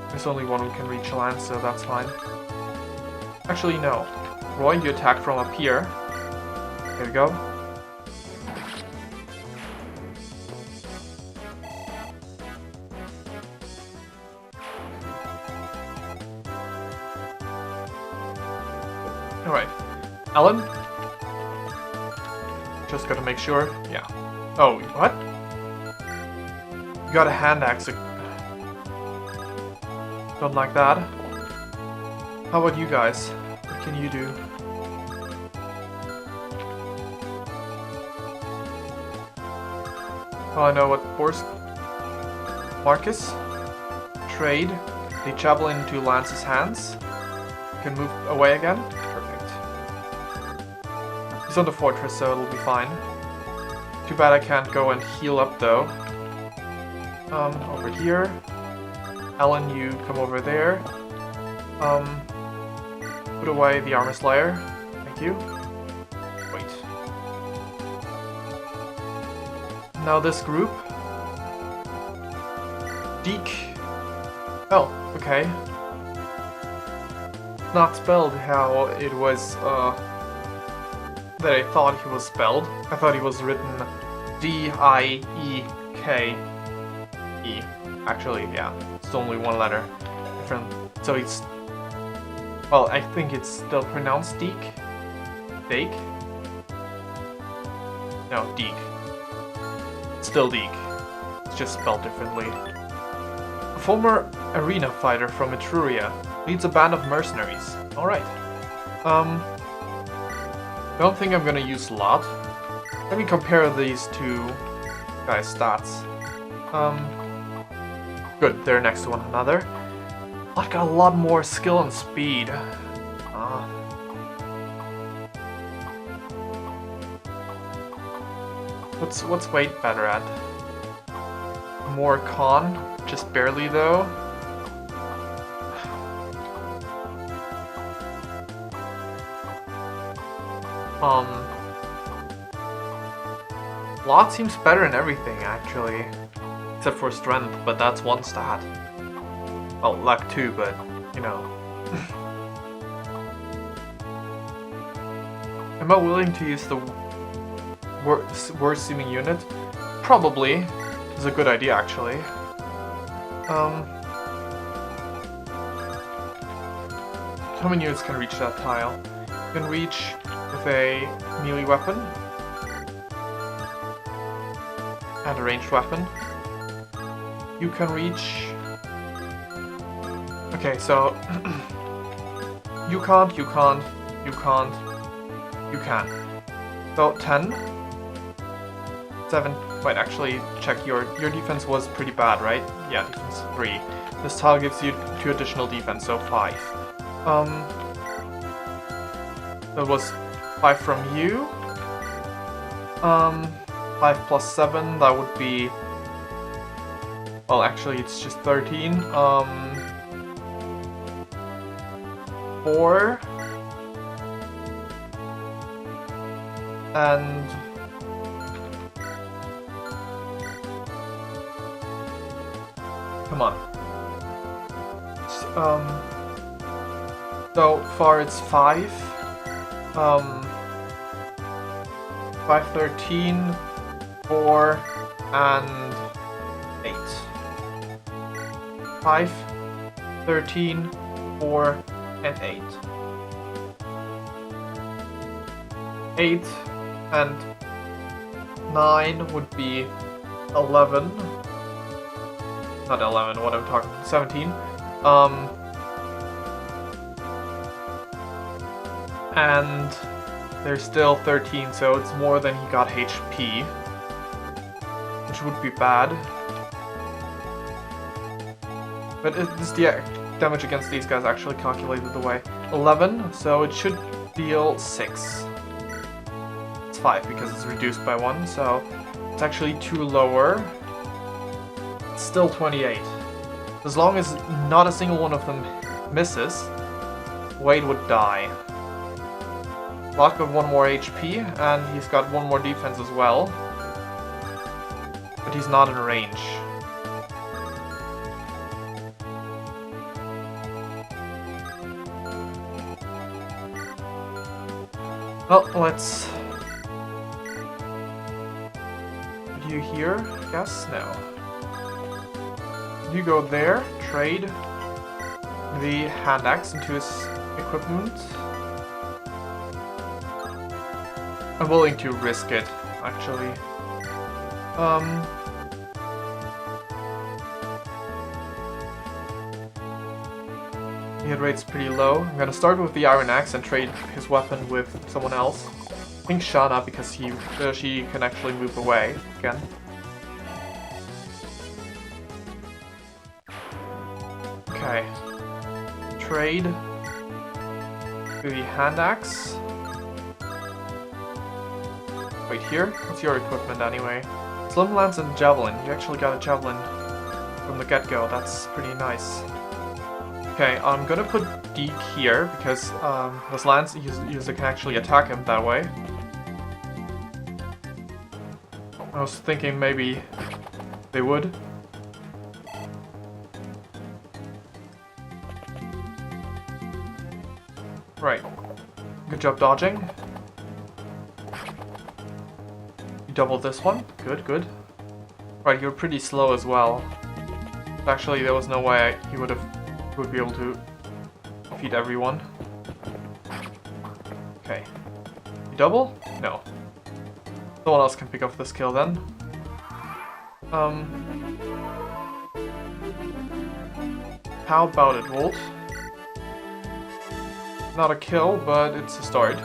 There's only one who can reach land, so that's fine. Actually, no. Roy, you attack from up here. There we go. Alright. Alan? Just gotta make sure. Yeah. Oh, what? You got a hand axe. Don't like that. How about you guys? What can you do? Oh, I know what force. Marcus. Trade. They travel into Lance's hands. Can move away again. Perfect. He's on the fortress, so it'll be fine. Too bad I can't go and heal up though. Over here. Ellen, you come over there. Put away the armor slayer. Thank you. Wait. Now this group. Deke. Oh, okay. Not spelled how it was, that I thought he was spelled. I thought he was written D-I-E-K-E. Actually, yeah, it's only one letter different. So it's, well, I think it's still pronounced Deke. Dake? No, Deke. Still Deke. It's just spelled differently. A former arena fighter from Etruria leads a band of mercenaries. Alright. Don't think I'm gonna use lot. Let me compare these two guys' stats. Good, they're next to one another. Lot got a lot more skill and speed. What's Wade better at? More con, just barely though. Lot seems better in everything actually, except for strength, but that's one stat. Well, luck too, but you know. Am I willing to use the worst seeming unit? Probably. It's a good idea actually. How many units can reach that tile? You can reach with a melee weapon and a ranged weapon. You can reach... Okay, so... you can't, you can't, you can't, you can. So, 10. 7. Wait, actually, check your defense was pretty bad, right? Yeah, defense 3. This tile gives you 2 additional defense, so 5. That was 5 from you. 5 plus 7, that would be... Well, actually, it's just 13. 4. And... Come on. So far it's 5. 5, 13, 4, and 8. 5, 13, 4, and 8. 8 and 9 would be 11. Not 11, what I'm talking, 17. And there's still 13, so it's more than he got HP, which would be bad. But is the damage against these guys actually calculated the way? 11, so it should deal 6. It's 5 because it's reduced by 1, so it's actually 2 lower. It's still 28. As long as not a single one of them misses, Wade would die. Locke got 1 more HP, and he's got 1 more defense as well. But he's not in range. Well, let's... Put you here? Yes? No. You go there, trade the hand axe into his equipment. I'm willing to risk it, actually. The hit rate's pretty low. I'm gonna start with the Iron Axe and trade his weapon with someone else. I think Shana, because she can actually move away again. Okay. Trade the Hand Axe. Wait, here? What's your equipment anyway? Slim Lance and Javelin. You actually got a Javelin from the get-go. That's pretty nice. Okay, I'm gonna put Deke here because this Lance user can actually attack him that way. I was thinking maybe they would. Right. Good job dodging. Double this one. Good, good. Right, you're pretty slow as well. Actually, there was no way he would be able to defeat everyone. Okay. You double? No. Someone else can pick up this kill then. How about it, Volt? Not a kill, but it's a start.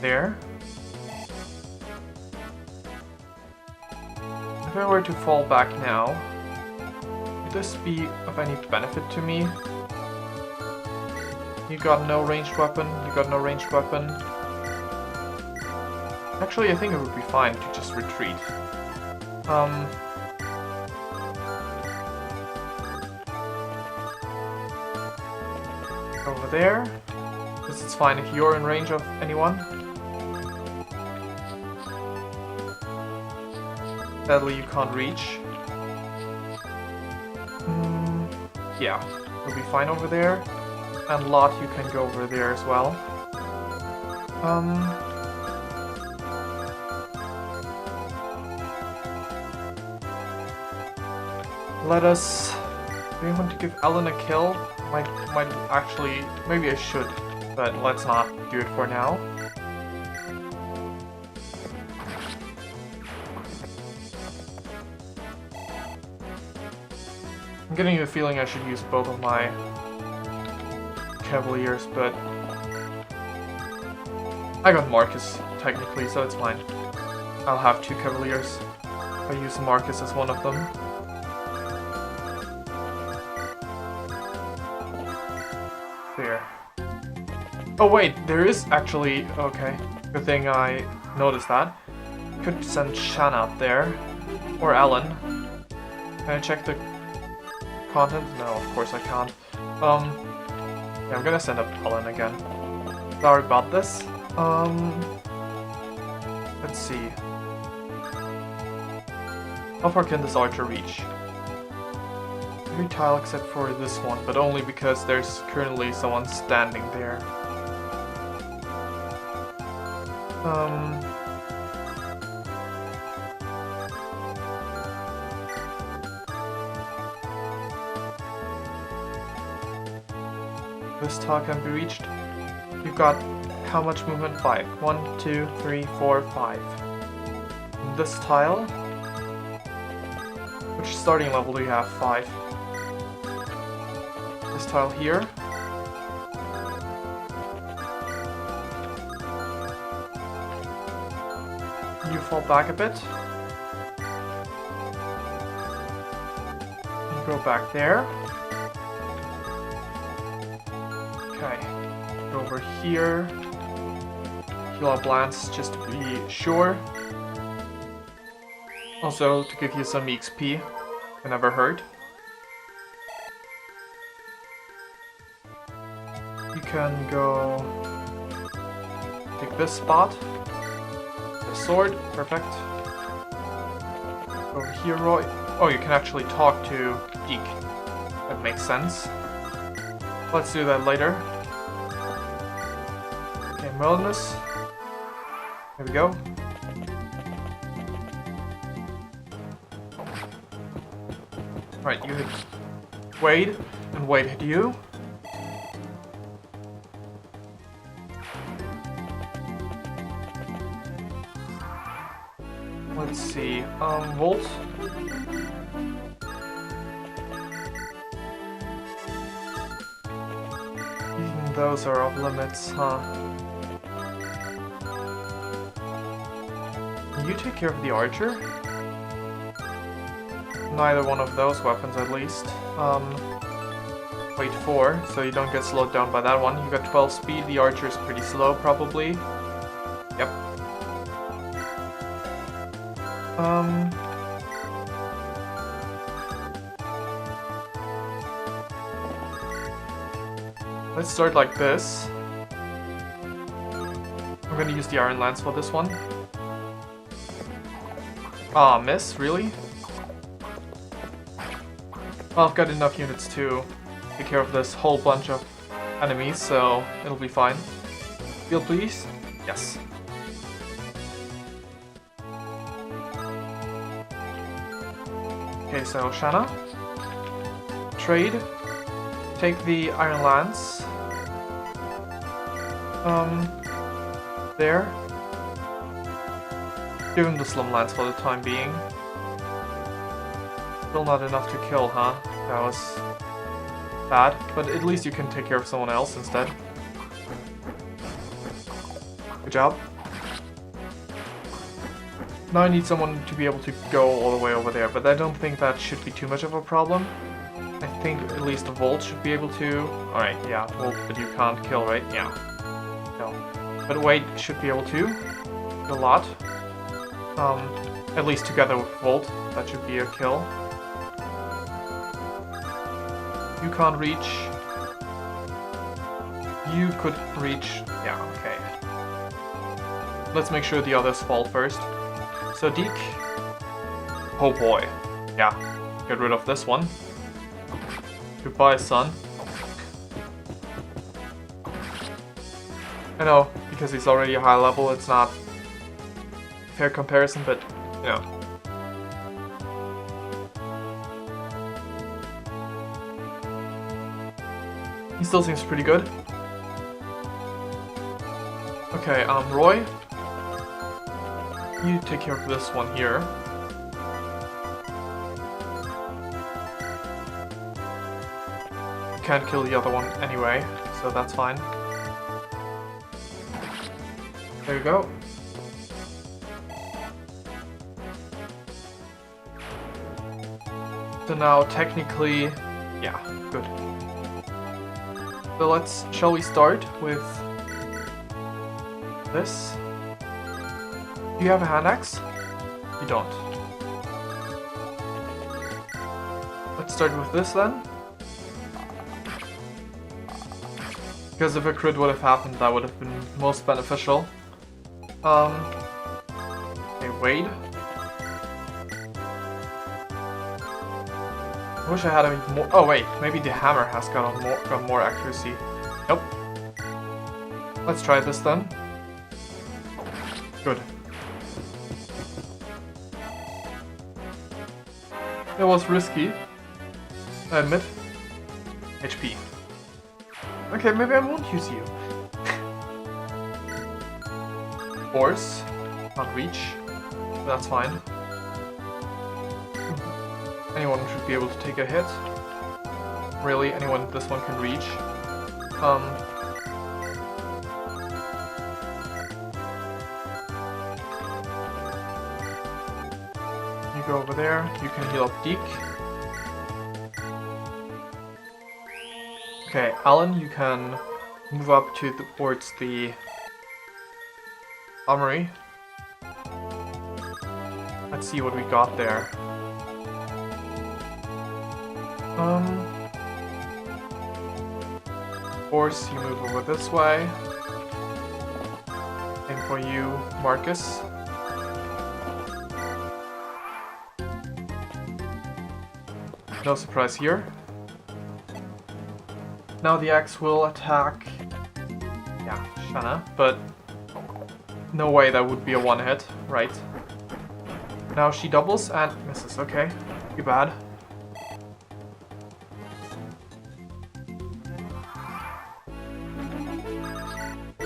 There. If I were to fall back now, would this be of any benefit to me? You got no ranged weapon, you got no ranged weapon. Actually, I think it would be fine to just retreat. Over there. This is fine if you're in range of anyone. Sadly, you can't reach. Yeah, you'll be fine over there. And Lot, you can go over there as well. Let us... Do you want to give Ellen a kill? Might actually... Maybe I should, but let's not do it for now. I'm getting the feeling I should use both of my Cavaliers, but I got Marcus technically, so it's fine. I'll have 2 Cavaliers. I use Marcus as one of them. There. Oh wait, there is actually... Okay, good thing I noticed that. Could send Shanna up there. Or Ellen. Can I check the content? No, of course I can't. Yeah, I'm gonna send up Ellen again. Sorry about this. Let's see. How far can this archer reach? Every tile except for this one, but only because there's currently someone standing there. This tile can be reached. You've got how much movement? 5. 1, 2, 3, 4, 5. This tile. Which starting level do you have? 5. This tile here. You fall back a bit. You go back there. Okay. Go over here. Heal up Lance just to be sure. Also, to give you some XP. Can never hurt. You can go... take this spot. The sword. Perfect. Over here, Roy. Oh, you can actually talk to Deke. That makes sense. Let's do that later. Okay, Melnus. There we go. Right, you hit Wade, and Wade hit you. Let's see, Volt. Even those are off limits, huh? You take care of the archer? Neither one of those weapons, at least. Wait, 4, so you don't get slowed down by that one. You got 12 speed, the archer is pretty slow, probably. Yep. Let's start like this. I'm gonna use the Iron Lance for this one. Ah, miss? Really? Well, I've got enough units to take care of this whole bunch of enemies, so it'll be fine. Heal, please? Yes. Okay, so Shanna. Trade. Take the Iron Lance. There. Give him the Slum Lance for the time being. Still not enough to kill, huh? That was bad, but at least you can take care of someone else instead. Good job. Now I need someone to be able to go all the way over there, but I don't think that should be too much of a problem. I think at least the Volt should be able to... Alright, yeah, Volt, but you can't kill, right? Yeah. No. But Wade should be able to. A lot. At least together with Volt, that should be a kill. You can't reach. You could reach. Yeah, okay. Let's make sure the others fall first. So Deke. Oh boy. Yeah, get rid of this one. Goodbye, son. I know, because he's already a high level, it's not a fair comparison, but, you know. He still seems pretty good. Okay, Roy. You take care of this one here. You can't kill the other one anyway, so that's fine. There you go. So now technically, yeah, good. So shall we start with this. Do you have a hand axe? You don't. Let's start with this then. Because if a crit would have happened, that would have been most beneficial. Okay, Wade. I wish I had a more. Oh wait, maybe the hammer has got more accuracy. Nope. Let's try this then. Good. It was risky, I admit. HP. Okay, maybe I won't use you. Force. Not reach. That's fine. Anyone should be able to take a hit. Really, anyone this one can reach. You go over there, you can heal up Deke. Okay, Alan, you can move up towards the armory. Let's see what we got there. Force, you move over this way. Same for you, Marcus. No surprise here. Now the axe will attack, yeah, Shanna, but no way that would be a one hit, right? Now she doubles and misses, okay, too bad.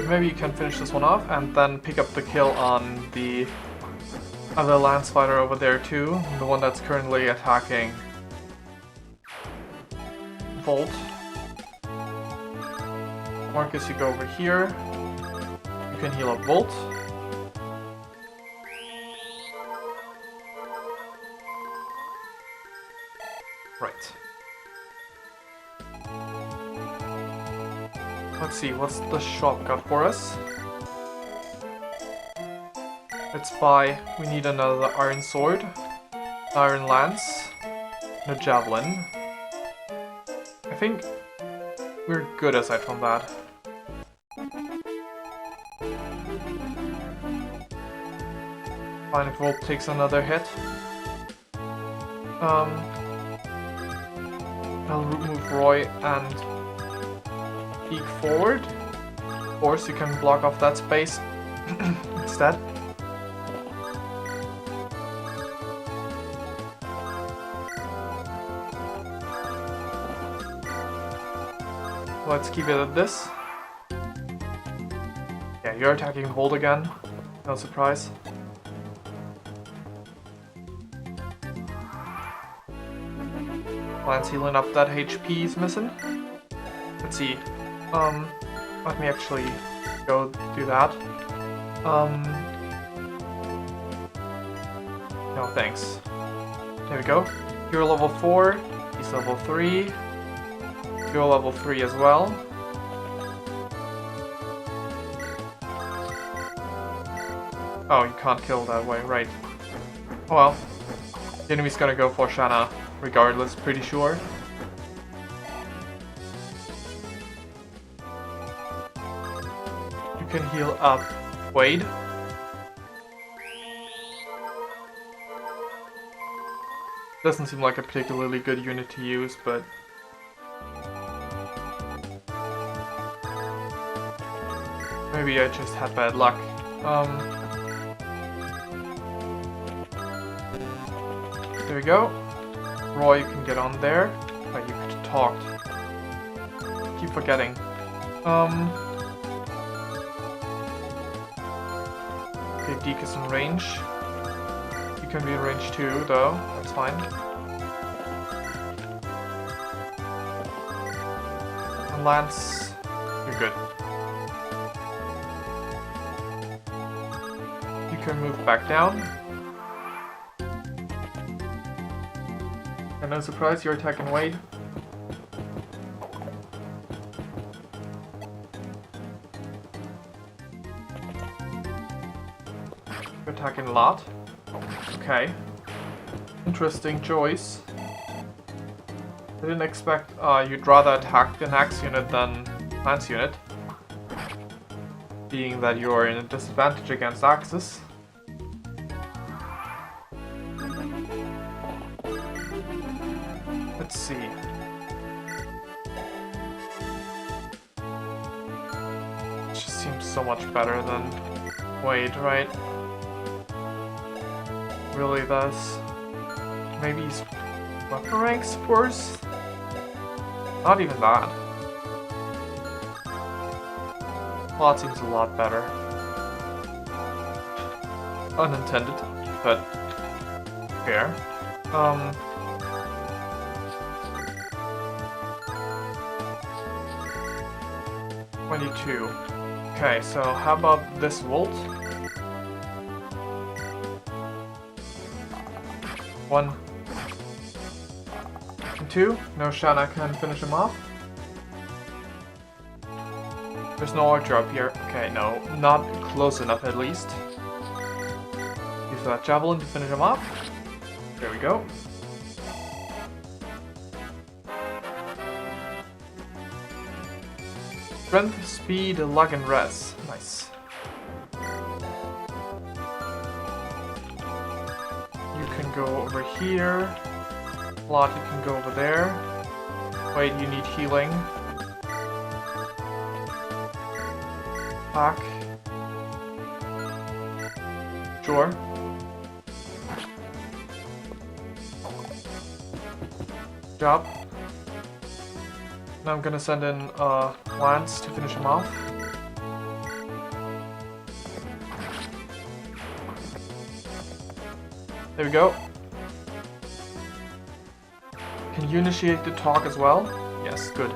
Maybe you can finish this one off and then pick up the kill on the other lance fighter over there too, the one that's currently attacking Volt. Marcus, you go over here. You can heal up Volt. Right. Let's see, what's the shop got for us? Let's buy, we need another iron sword, iron lance, and a javelin. I think we're good aside from that. Fine if Volt takes another hit. I'll remove Roy and peek forward. Of course, you can block off that space instead. Let's keep it at this. Yeah, you're attacking Volt again. No surprise. Lance healing up that HP he's missing. Let's see. Let me actually go do that. No, thanks. There we go. You're level 4. He's level 3. You're level 3 as well. Oh, you can't kill that way, right. Oh well. The enemy's gonna go for Shanna, regardless, pretty sure. You can heal up Wade. Doesn't seem like a particularly good unit to use, but maybe I just had bad luck. There we go. Roy, you can get on there. Oh, you could have talked. Keep forgetting. Okay, Deke is in range. You can be in range too, though. That's fine. And Lance, you're good. You can move back down. And no surprise, you're attacking Wade. attacking a lot. Okay. Interesting choice. I didn't expect you'd rather attack the next unit than Lance unit. Being that you're in a disadvantage against Axis. Let's see. It just seems so much better than Wade, right? Really does. Maybe his weapon rank's worse? Not even that. Plot seems a lot better. Unintended, but fair. 22. Okay, so how about this Volt? 1 and 2. No Shana can finish him off. There's no archer up here. Okay, no, not close enough at least. Use that javelin to finish him off. There we go. Strength, speed, luck, and res. Nice. You can go over here. Plot, you can go over there. Wait, you need healing. Back. Sure. Job. Now I'm gonna send in Lance to finish him off. There we go. Can you initiate the talk as well? Yes, good.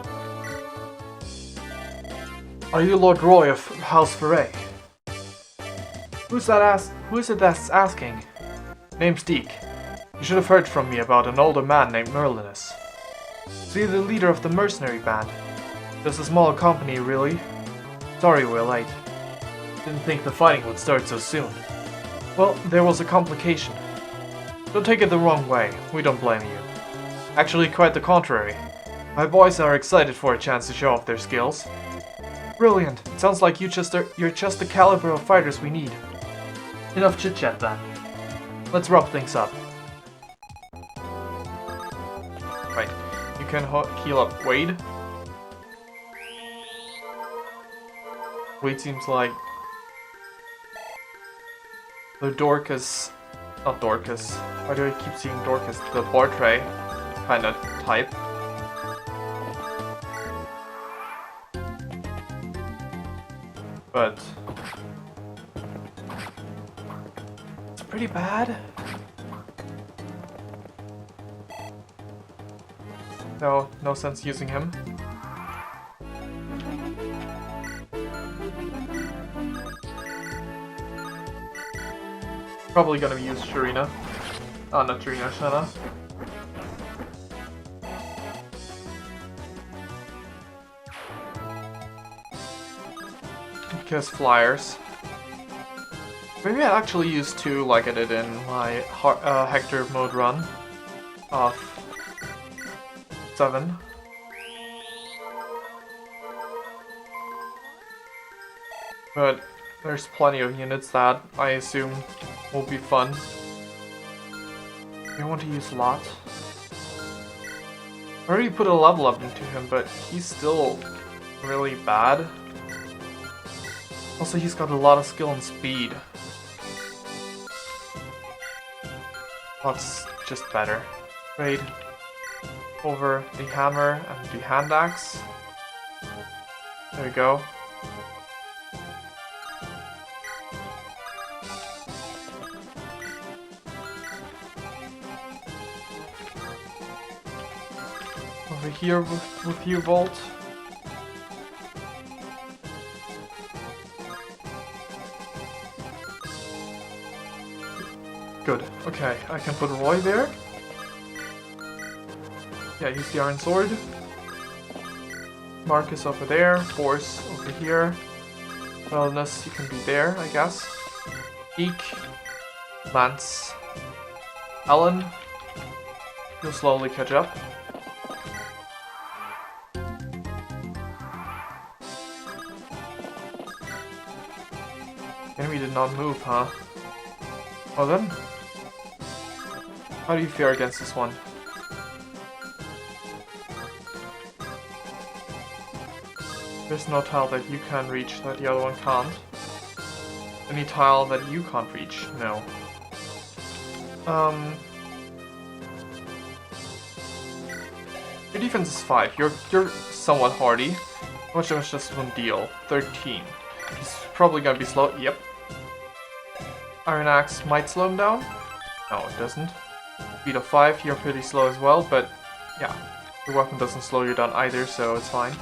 Are you Lord Roy of House Foray? Who is it that's asking? Name's Deke. You should have heard from me about an older man named Merlinus. Is he the leader of the mercenary band? Just a small company, really. Sorry we're late. Didn't think the fighting would start so soon. Well, there was a complication. Don't take it the wrong way, we don't blame you. Actually, quite the contrary. My boys are excited for a chance to show off their skills. Brilliant, it sounds like you're just the caliber of fighters we need. Enough chit-chat then. Let's wrap things up. Right, you can heal up Wade. Wade seems like the Dorcas, not Dorcas, why do I keep seeing Dorcas? The Bartray kind of type. But it's pretty bad. No sense using him. Probably gonna use Sharina. Oh, not Sharina, Shana. Because flyers. Maybe I'll actually use 2 like I did in my Hector mode run of 7. But there's plenty of units that I assume will be fun. I want to use Lot. I already put a level up into him, but he's still really bad. Also, he's got a lot of skill and speed. That's just better. Trade over the hammer and the hand axe. There we go. Over here with you, Volt. Good. Okay, I can put Roy there. Yeah, use the Iron Sword. Marcus over there. Force over here. Wellness, you can be there, I guess. Eek. Lance. Alan, you'll slowly catch up. Enemy did not move, huh? Well then, how do you fare against this one? There's no tile that you can reach that the other one can't. Any tile that you can't reach? No. Your defense is 5. You're somewhat hardy. How much damage does this one deal? 13. He's probably gonna be slow. Yep. Iron Axe might slow him down. No, it doesn't. Speed of 5, you're pretty slow as well, but yeah. The weapon doesn't slow you down either, so it's fine.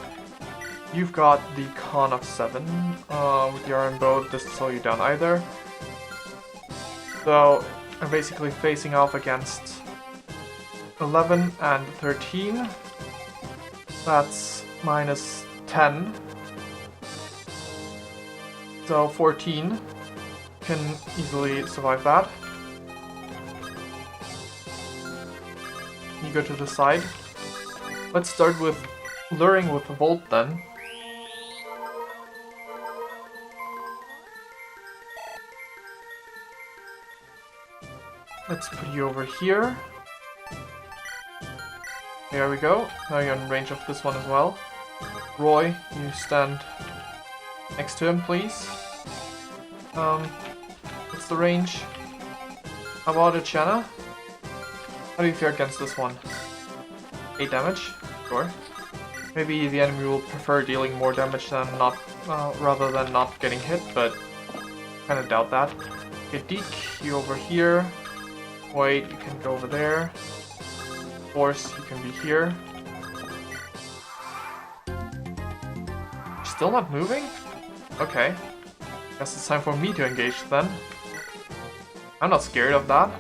You've got the con of 7. With the iron bow, it doesn't slow you down either. So I'm basically facing off against 11 and 13. That's minus 10. So 14 can easily survive that. You go to the side. Let's start with luring with the Volt then. Let's put you over here. There we go. Now you're in range of this one as well. Roy, you stand next to him, please. What's the range? How about it, Shanna? How do you fare against this one? 8 damage? Sure. Maybe the enemy will prefer dealing more damage than not, rather than not getting hit, but kind of doubt that. Okay, Deke, you over here. Wait, you can go over there. Force, you can be here. Still not moving? Okay. Guess it's time for me to engage then. I'm not scared of that.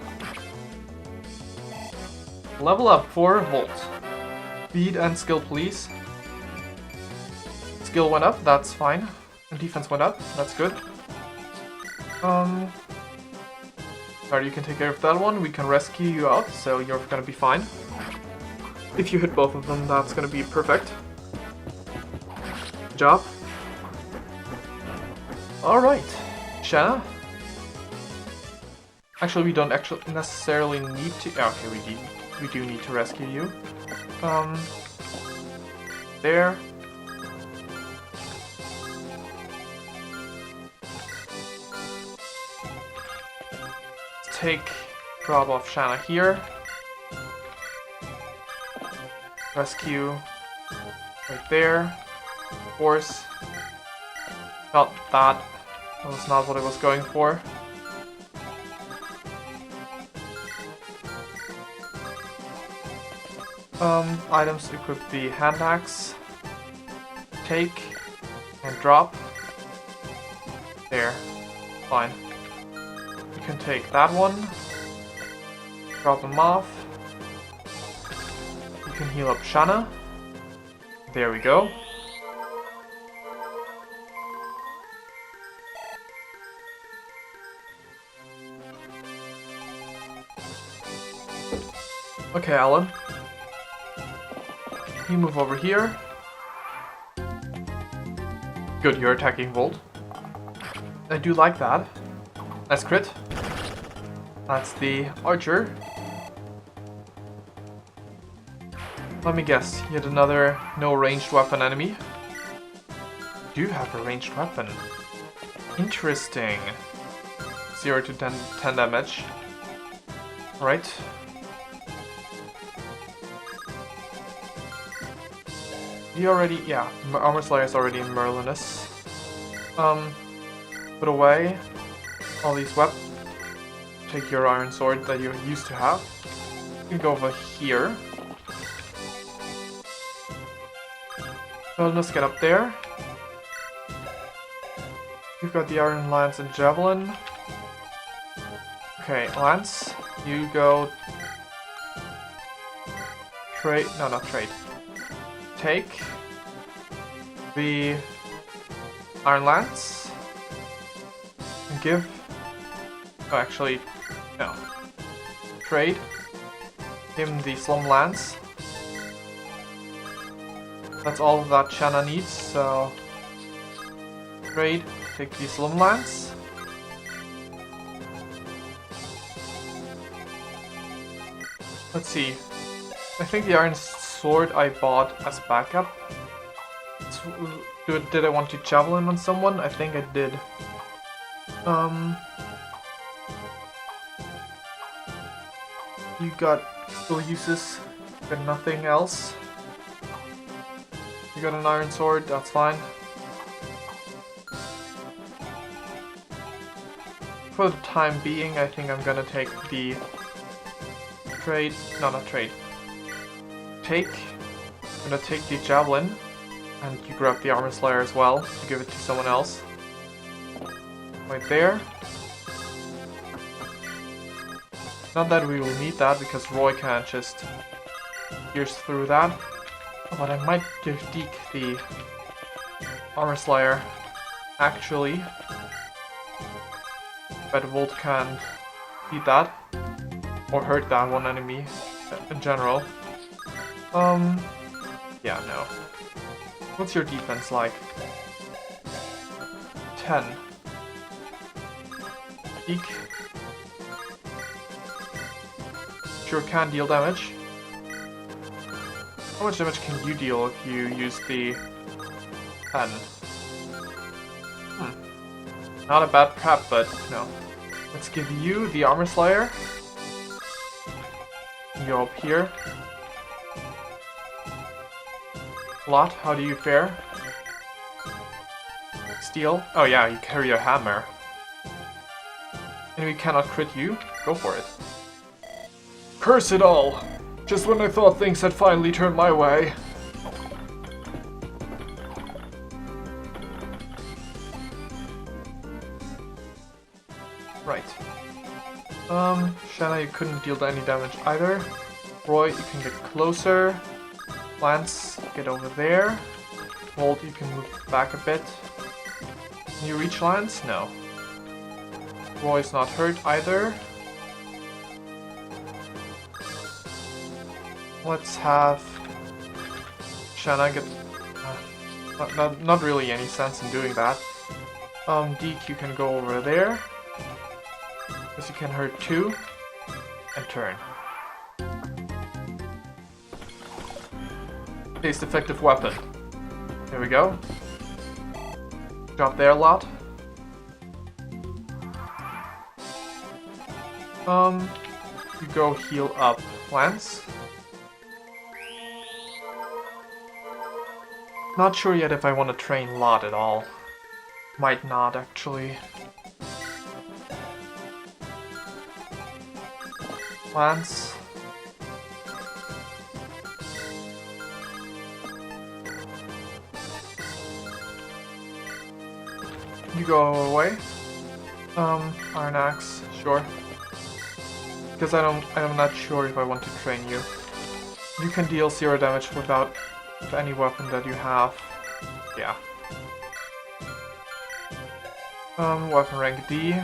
Level up for Volt. Speed and skill, please. Skill went up, that's fine. And defense went up, that's good. Alright, you can take care of that one. We can rescue you out, so you're gonna be fine. If you hit both of them, that's gonna be perfect. Good job. Alright, Shanna. Actually, we don't necessarily need to. Okay, we do need to rescue you. There. Take drop off Shanna here. Rescue right there. Force. Not that. That was not what I was going for. Items equip the hand axe. Take and drop. There. Fine. You can take that one. Drop him off. You can heal up Shanna. There we go. Okay, Alan. You move over here. Good, you're attacking Volt. I do like that. Nice crit. That's the archer. Let me guess, yet another no ranged weapon enemy. You do have a ranged weapon. Interesting. 0 to 10 damage. Alright. You already, yeah, Armor Slayer is already in Merlinus. Put away all these weapons. Take your iron sword that you used to have. You can go over here. Merlinus, get up there. You've got the iron lance and javelin. Okay, Lance, you go trade, no, not trade. Take the Iron Lance and give. Oh, actually, No. Trade. Him the Slum Lance. That's all that Shanna needs, so... Trade. Take the Slum Lance. Let's see. I think the Iron Sword I bought as backup. Did I want to javelin on someone? I think I did. You got still uses, got nothing else. You got an Iron Sword, that's fine. For the time being, I think I'm gonna take the trade. No, not trade. I'm gonna take the javelin. And you grab the Armor Slayer as well, to give it to someone else. Right there. Not that we will need that, because Roy can't just pierce through that. But I might give Deke the Armor Slayer, actually. But Volt can beat that. Or hurt that one enemy, in general. Yeah, no. What's your defense like? 10. Eek. Sure can deal damage. How much damage can you deal if you use the 10? Not a bad prep, but no. Let's give you the Armor Slayer. Go up here. Lot, how do you fare? Steel? Oh yeah, you carry a hammer. And we cannot crit you? Go for it. Curse it all! Just when I thought things had finally turned my way. Right. Shanna, you couldn't deal any damage either. Roy, you can get closer. Lance, get over there. Volt, you can move back a bit. Can you reach Lance? No. Roy's not hurt either. Let's have Shanna get... not really any sense in doing that. Deke, you can go over there. Because you can hurt too. And turn. Least effective weapon. Here we go. Drop there a lot. You go heal up Lance. Not sure yet if I want to train Lot at all. Might not actually. Lance. You go away. Iron Axe, sure. Because I'm not sure if I want to train you. You can deal 0 damage without any weapon that you have. Yeah. Weapon rank D.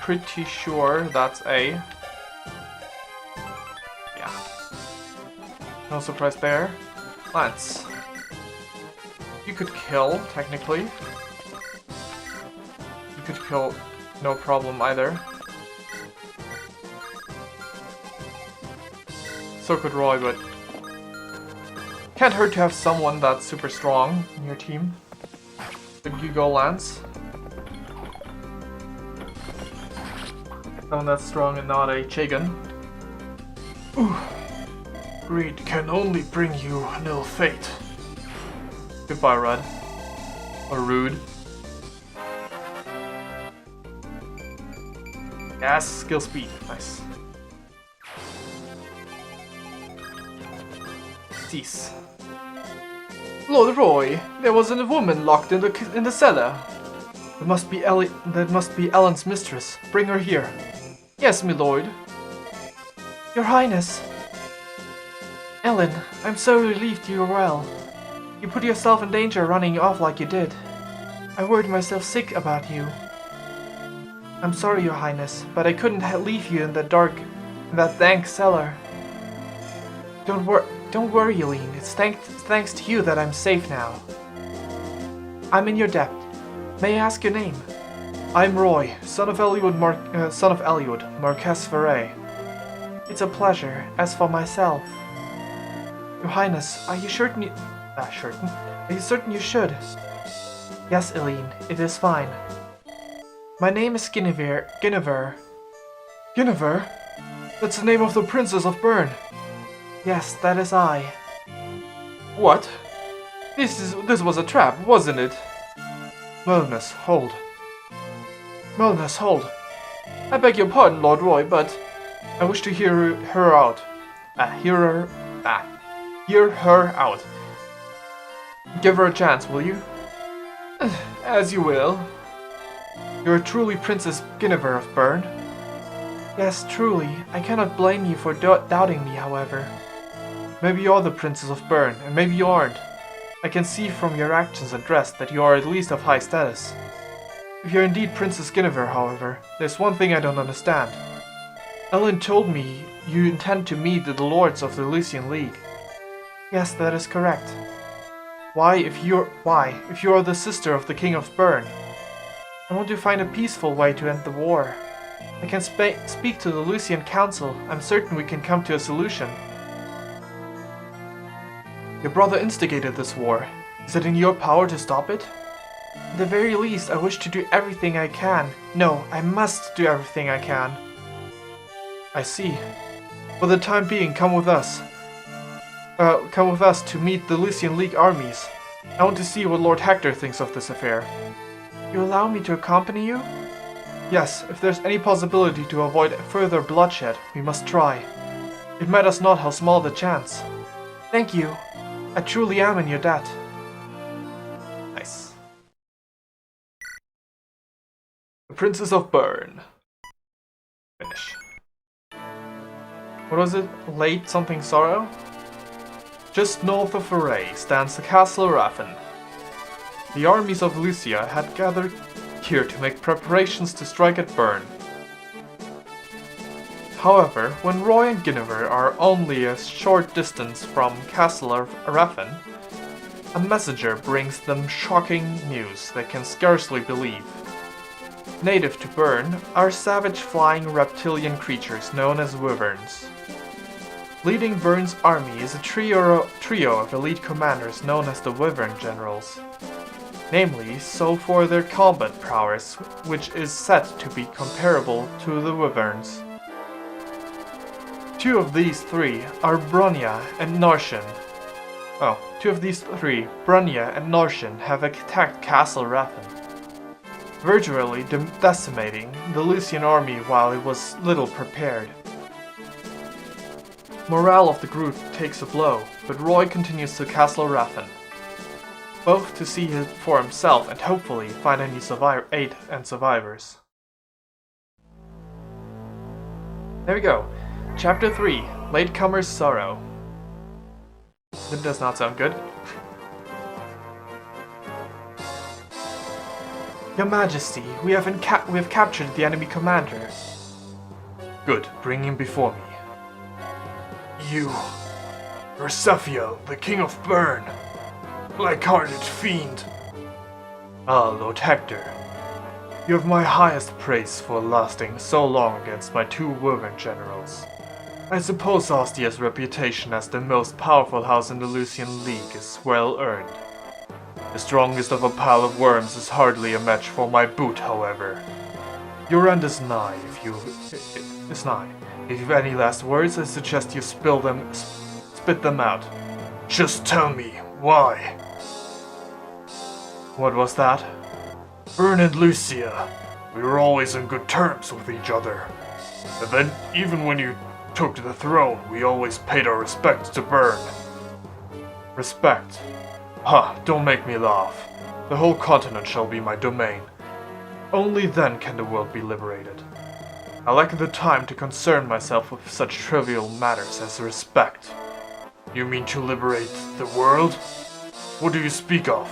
Pretty sure that's A. Yeah. No surprise there. Lance. You could kill, technically. You could kill, no problem either. So could Roy, but can't hurt to have someone that's super strong in your team. But you go Lance. Someone that's strong and not a Chagan. Ooh. Greed can only bring you an ill fate. Goodbye, Rudd. Or Rude. Yes, skill speed. Nice. Cease. Lord Roy, there was a woman locked in the cellar. That must be Ellen's mistress. Bring her here. Yes, my lord. Your Highness. Ellen, I'm so relieved you are well. You put yourself in danger running off like you did. I worried myself sick about you. I'm sorry, Your Highness, but I couldn't leave you in the dark, in that dank cellar. Don't worry, Eileen. It's thanks to you that I'm safe now. I'm in your debt. May I ask your name? I'm Roy, son of Eliud, Marquess Ferret. It's a pleasure. As for myself, Your Highness, are you certain you... Are you certain you should? Yes, Eileen, it is fine. My name is Guinevere. Guinevere? That's the name of the Princess of Bern. Yes, that is I. What? This was a trap, wasn't it? Melnus, hold. Melnus, hold. I beg your pardon, Lord Roy, but I wish to hear her out. Hear her out. Give her a chance, will you? As you will. You're truly Princess Guinevere of Bern? Yes, truly. I cannot blame you for doubting me, however. Maybe you're the Princess of Bern, and maybe you aren't. I can see from your actions and dress that you are at least of high status. If you're indeed Princess Guinevere, however, there's one thing I don't understand. Ellen told me you intend to meet the lords of the Lucian League. Yes, that is correct. Why, if you are the sister of the King of Bern? I want to find a peaceful way to end the war. I can speak to the Lucian Council. I'm certain we can come to a solution. Your brother instigated this war. Is it in your power to stop it? At the very least, I wish to do everything I can. No, I must do everything I can. I see. For the time being, come with us. Come with us to meet the Lucian League armies. I want to see what Lord Hector thinks of this affair. You allow me to accompany you? Yes, if there's any possibility to avoid further bloodshed, we must try. It matters not how small the chance. Thank you. I truly am in your debt. Nice. The Princess of Bern. Finish. What was it? Late something sorrow? Just north of Ferret stands the Castle Raffen. The armies of Lucia had gathered here to make preparations to strike at Bern. However, when Roy and Guinevere are only a short distance from Castle Raffen, a messenger brings them shocking news they can scarcely believe. Native to Bern are savage flying reptilian creatures known as wyverns. Leading Bern's army is a trio of elite commanders known as the Wyvern Generals. Namely, so for their combat prowess, which is said to be comparable to the Wyverns. Two of these three, Brunya and Norshin, have attacked Castle Raffen, virtually decimating the Lucian army while it was little prepared. Morale of the group takes a blow, but Roy continues to Castle Raffen, both to see it for himself and hopefully find any aid and survivors. There we go. Chapter 3, Latecomer's Sorrow. That does not sound good. Your Majesty, we have captured the enemy commander. Good, bring him before me. You, Persefio, the King of Bern, black-hearted fiend. Ah, Lord Hector, you have my highest praise for lasting so long against my two Wyvern generals. I suppose Ostia's reputation as the most powerful house in the Lucian League is well earned. The strongest of a pile of worms is hardly a match for my boot, however. Your end is nigh, If you've any last words, I suggest you spit them out. Just tell me, why? What was that? Bern and Lucia, we were always on good terms with each other. And then, even when you took the throne, we always paid our respects to Bern. Respect? Ha, don't make me laugh. The whole continent shall be my domain. Only then can the world be liberated. I lack the time to concern myself with such trivial matters as respect. You mean to liberate the world? What do you speak of?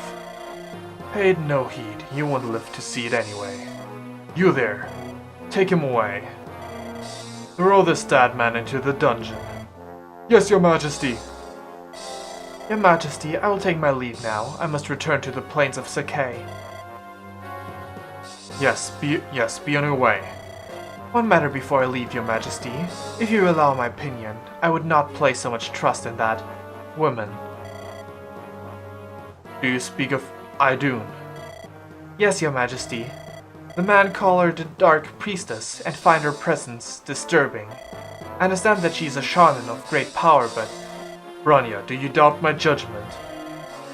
Paid no heed, you won't live to see it anyway. You there, take him away. Throw this dead man into the dungeon. Yes, Your Majesty. Your Majesty, I will take my leave now. I must return to the plains of Sakai. Yes, be on your way. One matter before I leave, Your Majesty. If you allow my opinion, I would not place so much trust in that woman. Do you speak of Idun? Yes, Your Majesty. The man call her the Dark Priestess and find her presence disturbing. I understand that she is a shaman of great power, but... Branya, do you doubt my judgment?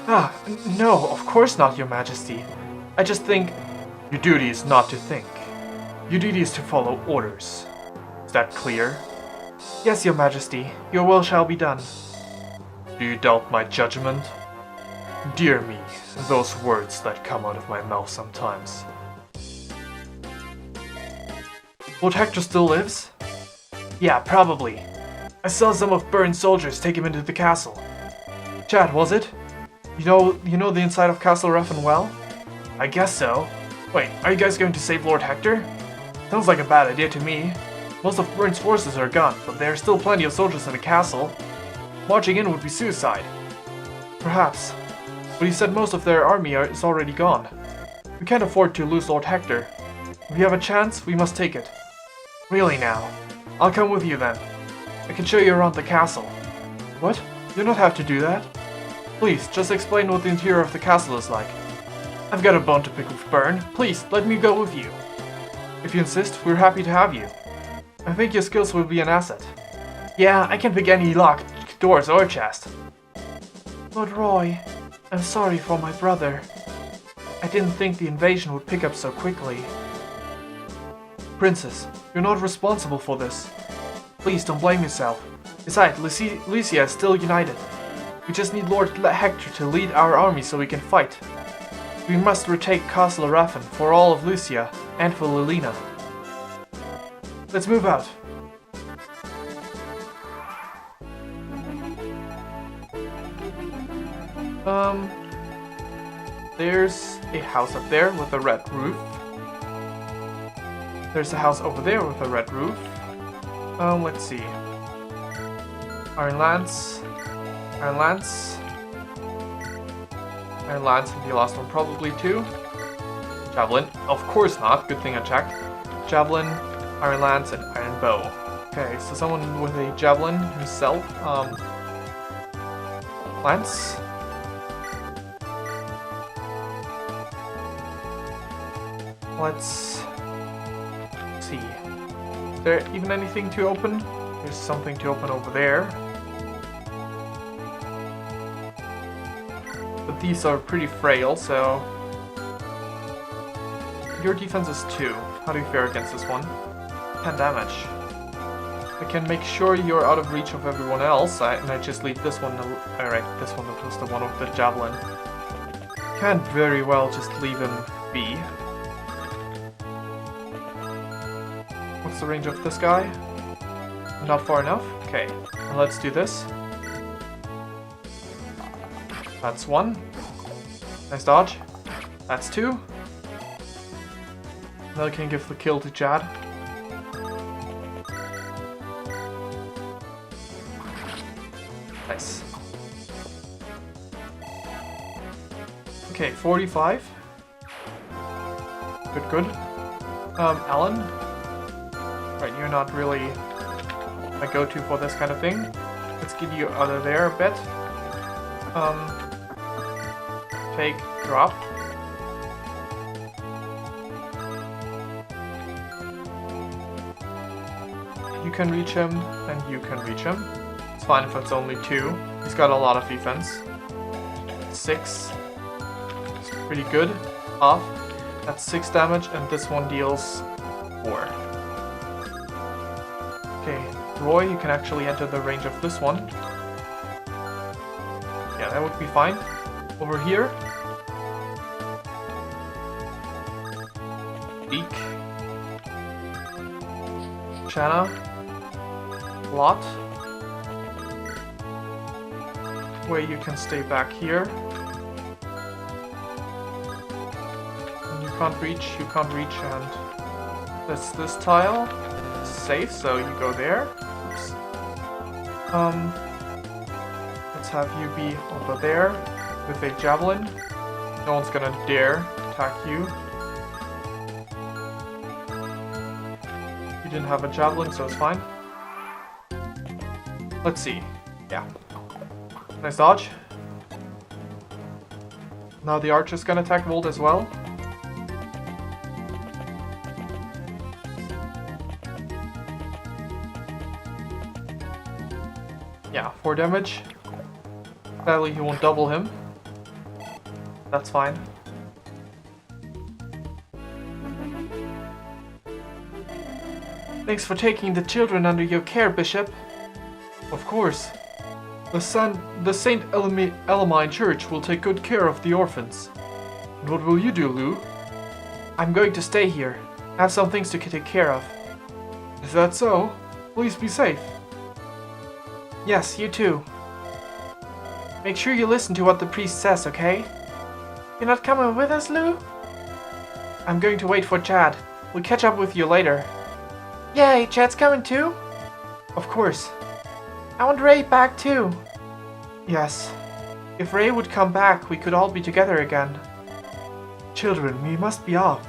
No, of course not, Your Majesty. I just think... Your duty is not to think. Your duty is to follow orders. Is that clear? Yes, Your Majesty. Your will shall be done. Do you doubt my judgment? Dear me, those words that come out of my mouth sometimes. Lord Hector still lives? Yeah, probably. I saw some of Byrne's soldiers take him into the castle. Chad, was it? You know the inside of Castle Ruffin well? I guess so. Wait, are you guys going to save Lord Hector? Sounds like a bad idea to me. Most of Byrne's forces are gone, but there are still plenty of soldiers in the castle. Marching in would be suicide. Perhaps. But he said most of their army is already gone. We can't afford to lose Lord Hector. If we have a chance, we must take it. Really now? I'll come with you then. I can show you around the castle. What? You don't have to do that. Please, just explain what the interior of the castle is like. I've got a bone to pick with Byrne. Please, let me go with you. If you insist, we're happy to have you. I think your skills will be an asset. Yeah, I can pick any lock, doors, or chest. Lord Roy, I'm sorry for my brother. I didn't think the invasion would pick up so quickly. Princess, you're not responsible for this. Please don't blame yourself. Besides, Lucia is still united. We just need Lord Hector to lead our army so we can fight. We must retake Castle Raffen for all of Lucia and for Lilina. Let's move out. There's a house up there with a red roof. There's a house over there with a red roof. Let's see. Iron Lance. Iron Lance. Iron Lance and the last one probably too. Javelin. Of course not. Good thing I checked. Javelin, Iron Lance, and Iron Bow. Okay, so someone with a Javelin himself. Lance. Let's see. Is there even anything to open? There's something to open over there. But these are pretty frail, so... Your defense is 2. How do you fare against this one? 10 damage. I can make sure you're out of reach of everyone else, and I just leave this one... Alright, this one was the one with the Javelin. Can't very well just leave him be. What's the range of this guy? Not far enough? Okay, and let's do this. That's 1. Nice dodge. That's 2. Now I can give the kill to Chad. Nice. Okay, 45. Good. Alan? Right, you're not really a go-to for this kind of thing. Let's get you out of there a bit. Take, drop. You can reach him, and you can reach him. It's fine if it's only 2. He's got a lot of defense. 6. It's pretty good. Off. That's 6 damage, and this one deals 4. Okay, Roy, you can actually enter the range of this one. Yeah, that would be fine. Over here. Beak. Shanna. Lot. Where you can stay back here. And you can't reach, and This tile is safe, so you go there. Oops. Let's have you be over there with a javelin. No one's gonna dare attack you. You didn't have a javelin, so it's fine. Let's see. Yeah. Nice dodge. Now the archer's gonna attack Volt as well. Yeah, 4 damage. Sadly, he won't double him. That's fine. Thanks for taking the children under your care, Bishop. Of course. The Saint Elamine Church will take good care of the orphans. And what will you do, Lou? I'm going to stay here. I have some things to take care of. Is that so? Please be safe. Yes, you too. Make sure you listen to what the priest says, okay? You're not coming with us, Lou? I'm going to wait for Chad. We'll catch up with you later. Yay, Chad's coming too? Of course. I want Ray back too. Yes. If Ray would come back, we could all be together again. Children, we must be off.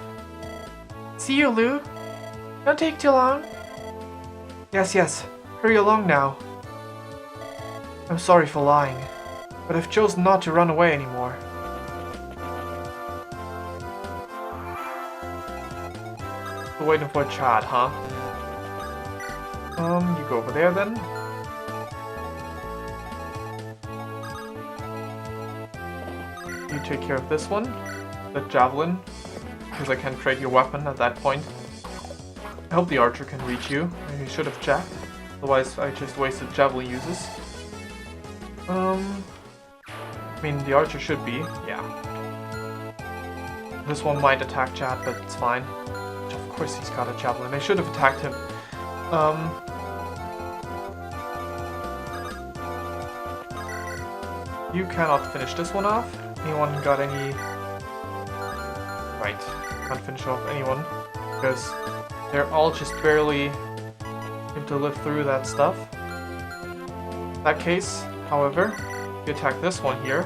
See you, Lou. Don't take too long. Yes. Hurry along now. I'm sorry for lying, but I've chosen not to run away anymore. Still waiting for Chad, huh? You go over there then. You take care of this one, the javelin, because I can trade your weapon at that point. I hope the archer can reach you. He should have checked, otherwise I just wasted javelin uses. I mean, the archer should be, yeah. This one might attack Chad, but it's fine. Of course he's got a javelin. I should have attacked him. You cannot finish this one off. Anyone got any... Right, can't finish off anyone, because they're all just barely able to live through that stuff. In that case, however, if you attack this one here,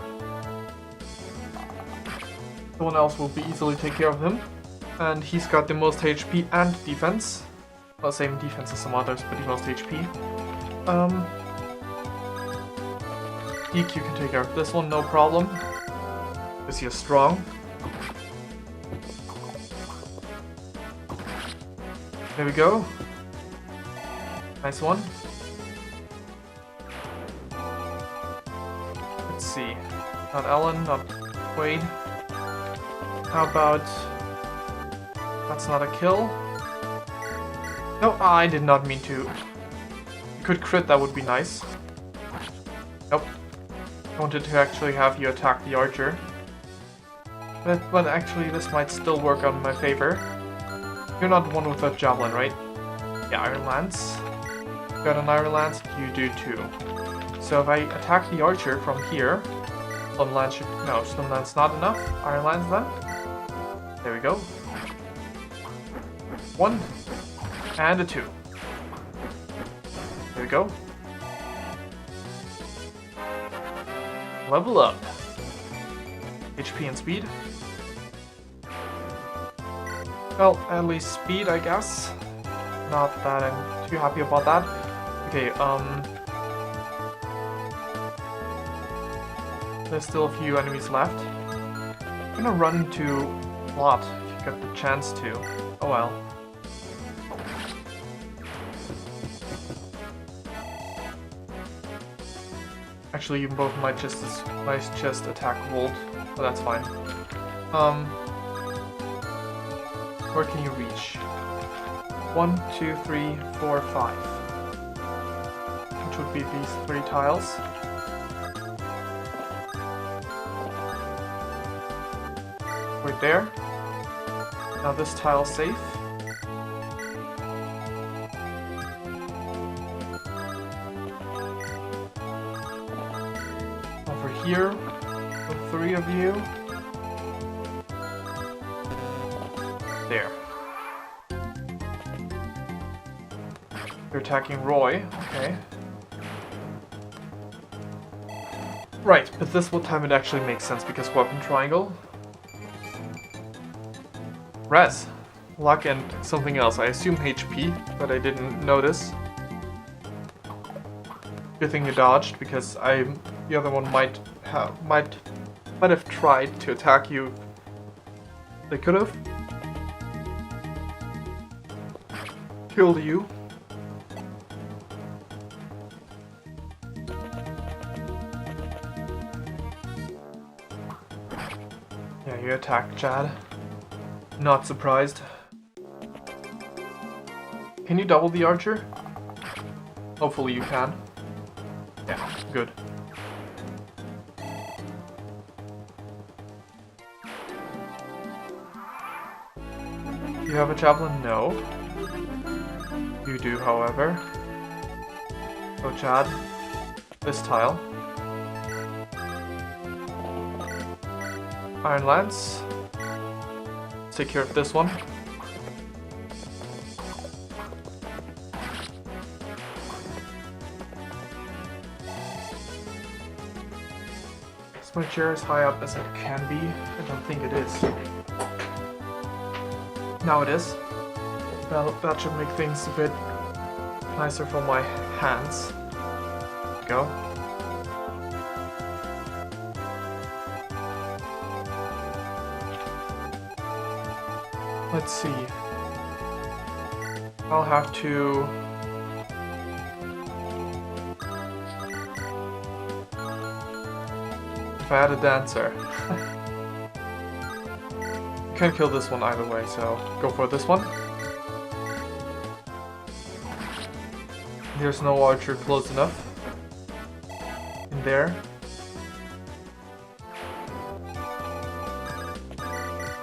someone else will be easily take care of him. And he's got the most HP and defense. Well, same defense as some others, but the most HP. DQ can take care of this one, no problem. Because he is strong. There we go. Nice one. Let's see. Not Ellen, not Wade. How about... That's not a kill. No, I did not mean to. You could crit, that would be nice. Nope. I wanted to actually have you attack the archer. But actually, this might still work out in my favor. You're not the one with a javelin, right? Yeah, Iron Lance. Got an Iron Lance, you do too. So if I attack the archer from here, Stone Lance should... No, Stone Lance not enough. Iron Lance then. There we go. 1 and a 2. There we go. Level up. HP and speed. Well, at least speed, I guess. Not that I'm too happy about that. Okay, there's still a few enemies left. I'm gonna run into a lot if you get the chance to. Oh well. Actually, you both might just attack Volt, but that's fine. Where can you reach? 1, 2, 3, 4, 5. Which would be these 3 tiles. Right there. Now this tile's safe. Here, the 3 of you. There. You're attacking Roy, okay. Right, but this time it actually makes sense because weapon triangle. Res, luck and something else. I assume HP, but I didn't notice. Good thing you dodged because the other one might have tried to attack you. They could have killed you. Yeah, you attacked Chad. Not surprised. Can you double the archer? Hopefully you can. Yeah, good. Do you have a javelin? No. You do, however. So Chad, this tile. Iron Lance. Take care of this one. Is my chair as high up as it can be? I don't think it is. Now it is. Well, that should make things a bit nicer for my hands. Go. Let's see. I'll have to... If I had a dancer. You can't kill this one either way, so go for this one. There's no archer close enough. In there.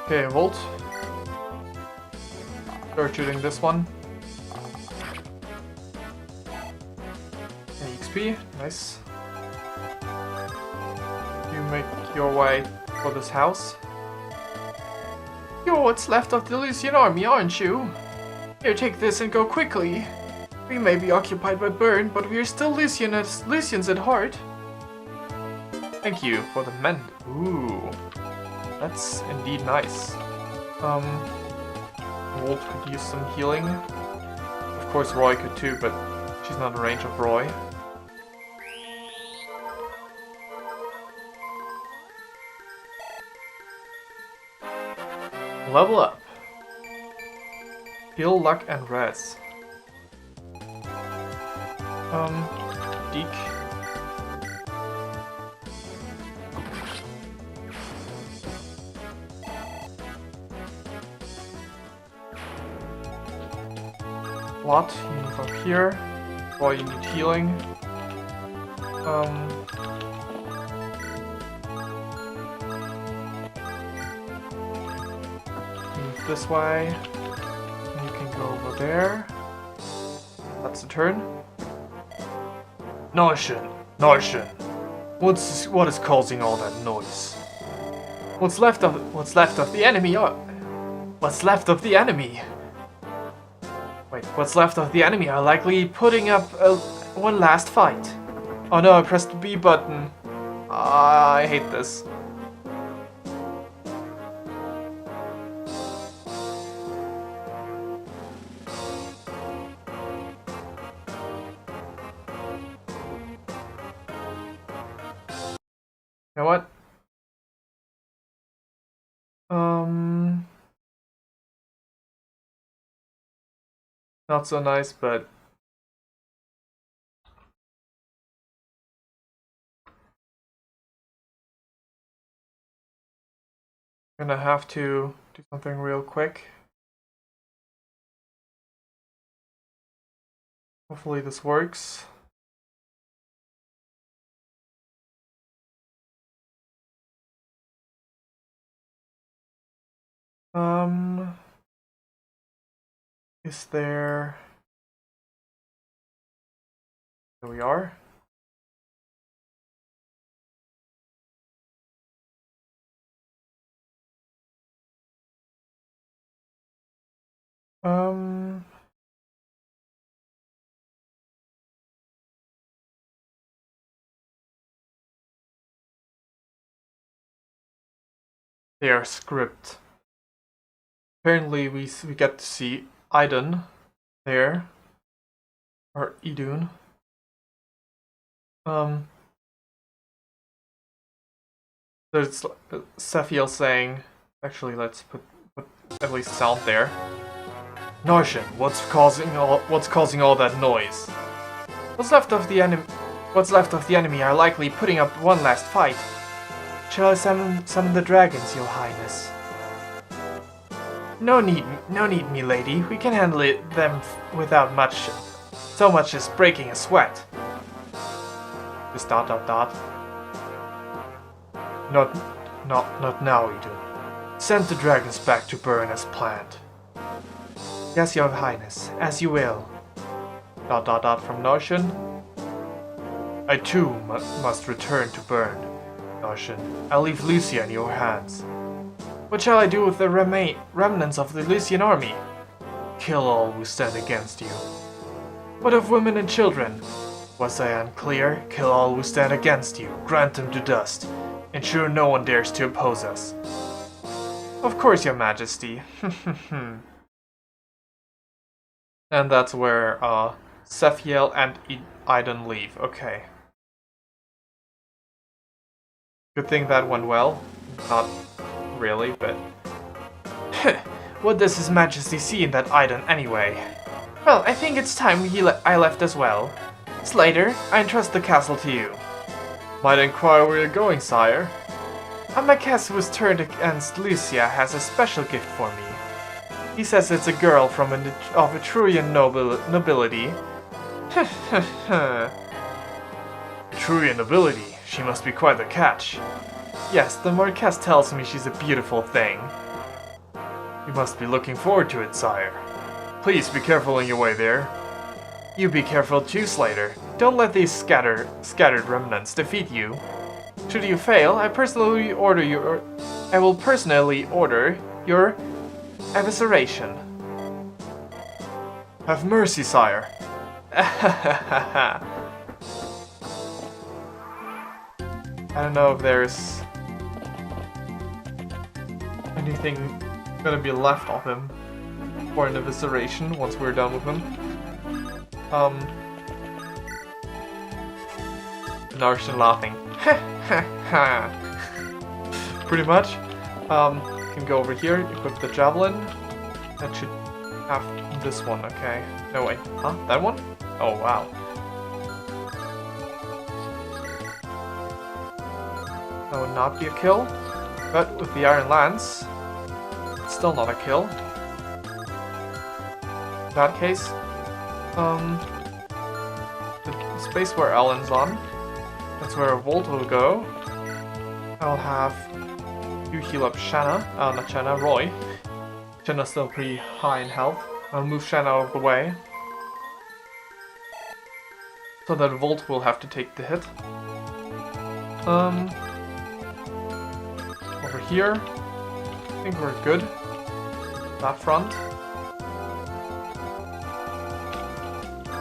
Okay, Volt. Start shooting this one. An XP, nice. You make your way for this house. You're what's left of the Lucian army, aren't you? Here, take this and go quickly. We may be occupied by Burn, but we are still Lucians at heart. Thank you for the mend. Ooh, that's indeed nice. Wolf could use some healing. Of course Roy could too, but she's not in range of Roy. Level up. Heal, luck, and res. Deke. Lot, you move up here. While you need healing. Move this way. And you can go over there. That's the turn. Notion, Notion. What is causing all that noise? What's left of the enemy? What's left of the enemy? Wait, what's left of the enemy are likely putting up one last fight. Oh no, I pressed the B button. I hate this. You know what? Not so nice, but I'm gonna have to do something real quick. Hopefully this works. Is there... Here we are. their script. Apparently we get to see Idun there. Or Idun. There's Sephiel saying, actually let's put at least sound there. Norshin, what's causing all that noise? What's left of the enemy are likely putting up one last fight. Shall I summon the dragons, your highness? No need, me lady. We can handle them without so much as breaking a sweat. Just ... Not now, Idun. Send the dragons back to burn as planned. Yes, your highness, as you will. ... from Norshin. I too must return to burn. Norshin, I'll leave Lucia in your hands. What shall I do with the remnants of the Lucian army? Kill all who stand against you. What of women and children? Was I unclear? Kill all who stand against you. Grant them to dust. Ensure no one dares to oppose us. Of course, your majesty. And that's where Sephiel and Idun leave. Okay. Good thing that went well. Not really, but... What does His Majesty see in that Idun anyway? Well, I think it's time I left as well. Slater, I entrust the castle to you. Might inquire where you're going, sire? My guest who was turned against Lucia has a special gift for me. He says it's a girl of Etrurian nobility. Etrurian nobility? She must be quite the catch. Yes, the Marquess tells me she's a beautiful thing. You must be looking forward to it, sire. Please be careful on your way there. You be careful too, Slater. Don't let these scattered remnants defeat you. Should you fail, I will personally order your evisceration. Have mercy, sire. I don't know if there's anything gonna be left of him for an evisceration once we're done with him. Narshan laughing. Pretty much. Can go over here, equip the javelin. That should have this one, okay. No, wait. Huh? That one? Oh, wow. That would not be a kill. But with the Iron Lance, it's still not a kill. In that case, the space where Alan's on, that's where a Volt will go. I'll have you heal up Shanna, not Shanna, Roy. Shanna's still pretty high in health. I'll move Shanna out of the way. So that Volt will have to take the hit. Over here, I think we're good. That front.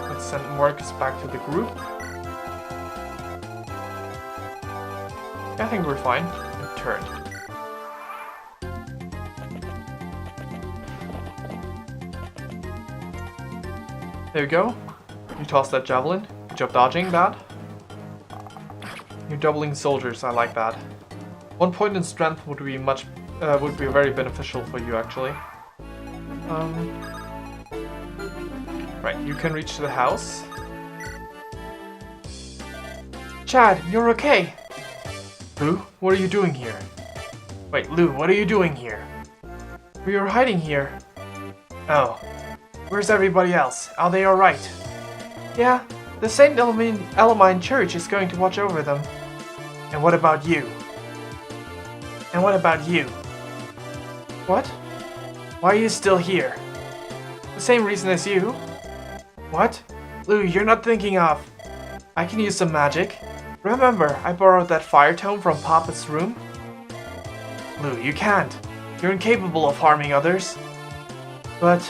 Let's send Marcus back to the group. I think we're fine. And turn. There you go. You toss that javelin. Good job dodging that. You're doubling soldiers. I like that. 1 point in strength would be very beneficial for you actually. Right, you can reach the house. Chad, you're okay. Lou, what are you doing here? Wait, Lou, what are you doing here? We were hiding here. Oh. Where's everybody else? Are they alright? Yeah, the St. Elamine Church is going to watch over them. And what about you? And what about you? What? Why are you still here? The same reason as you. What? Lou, you're not thinking of... I can use some magic. Remember, I borrowed that fire tome from Papa's room? Lou, you can't. You're incapable of harming others. But...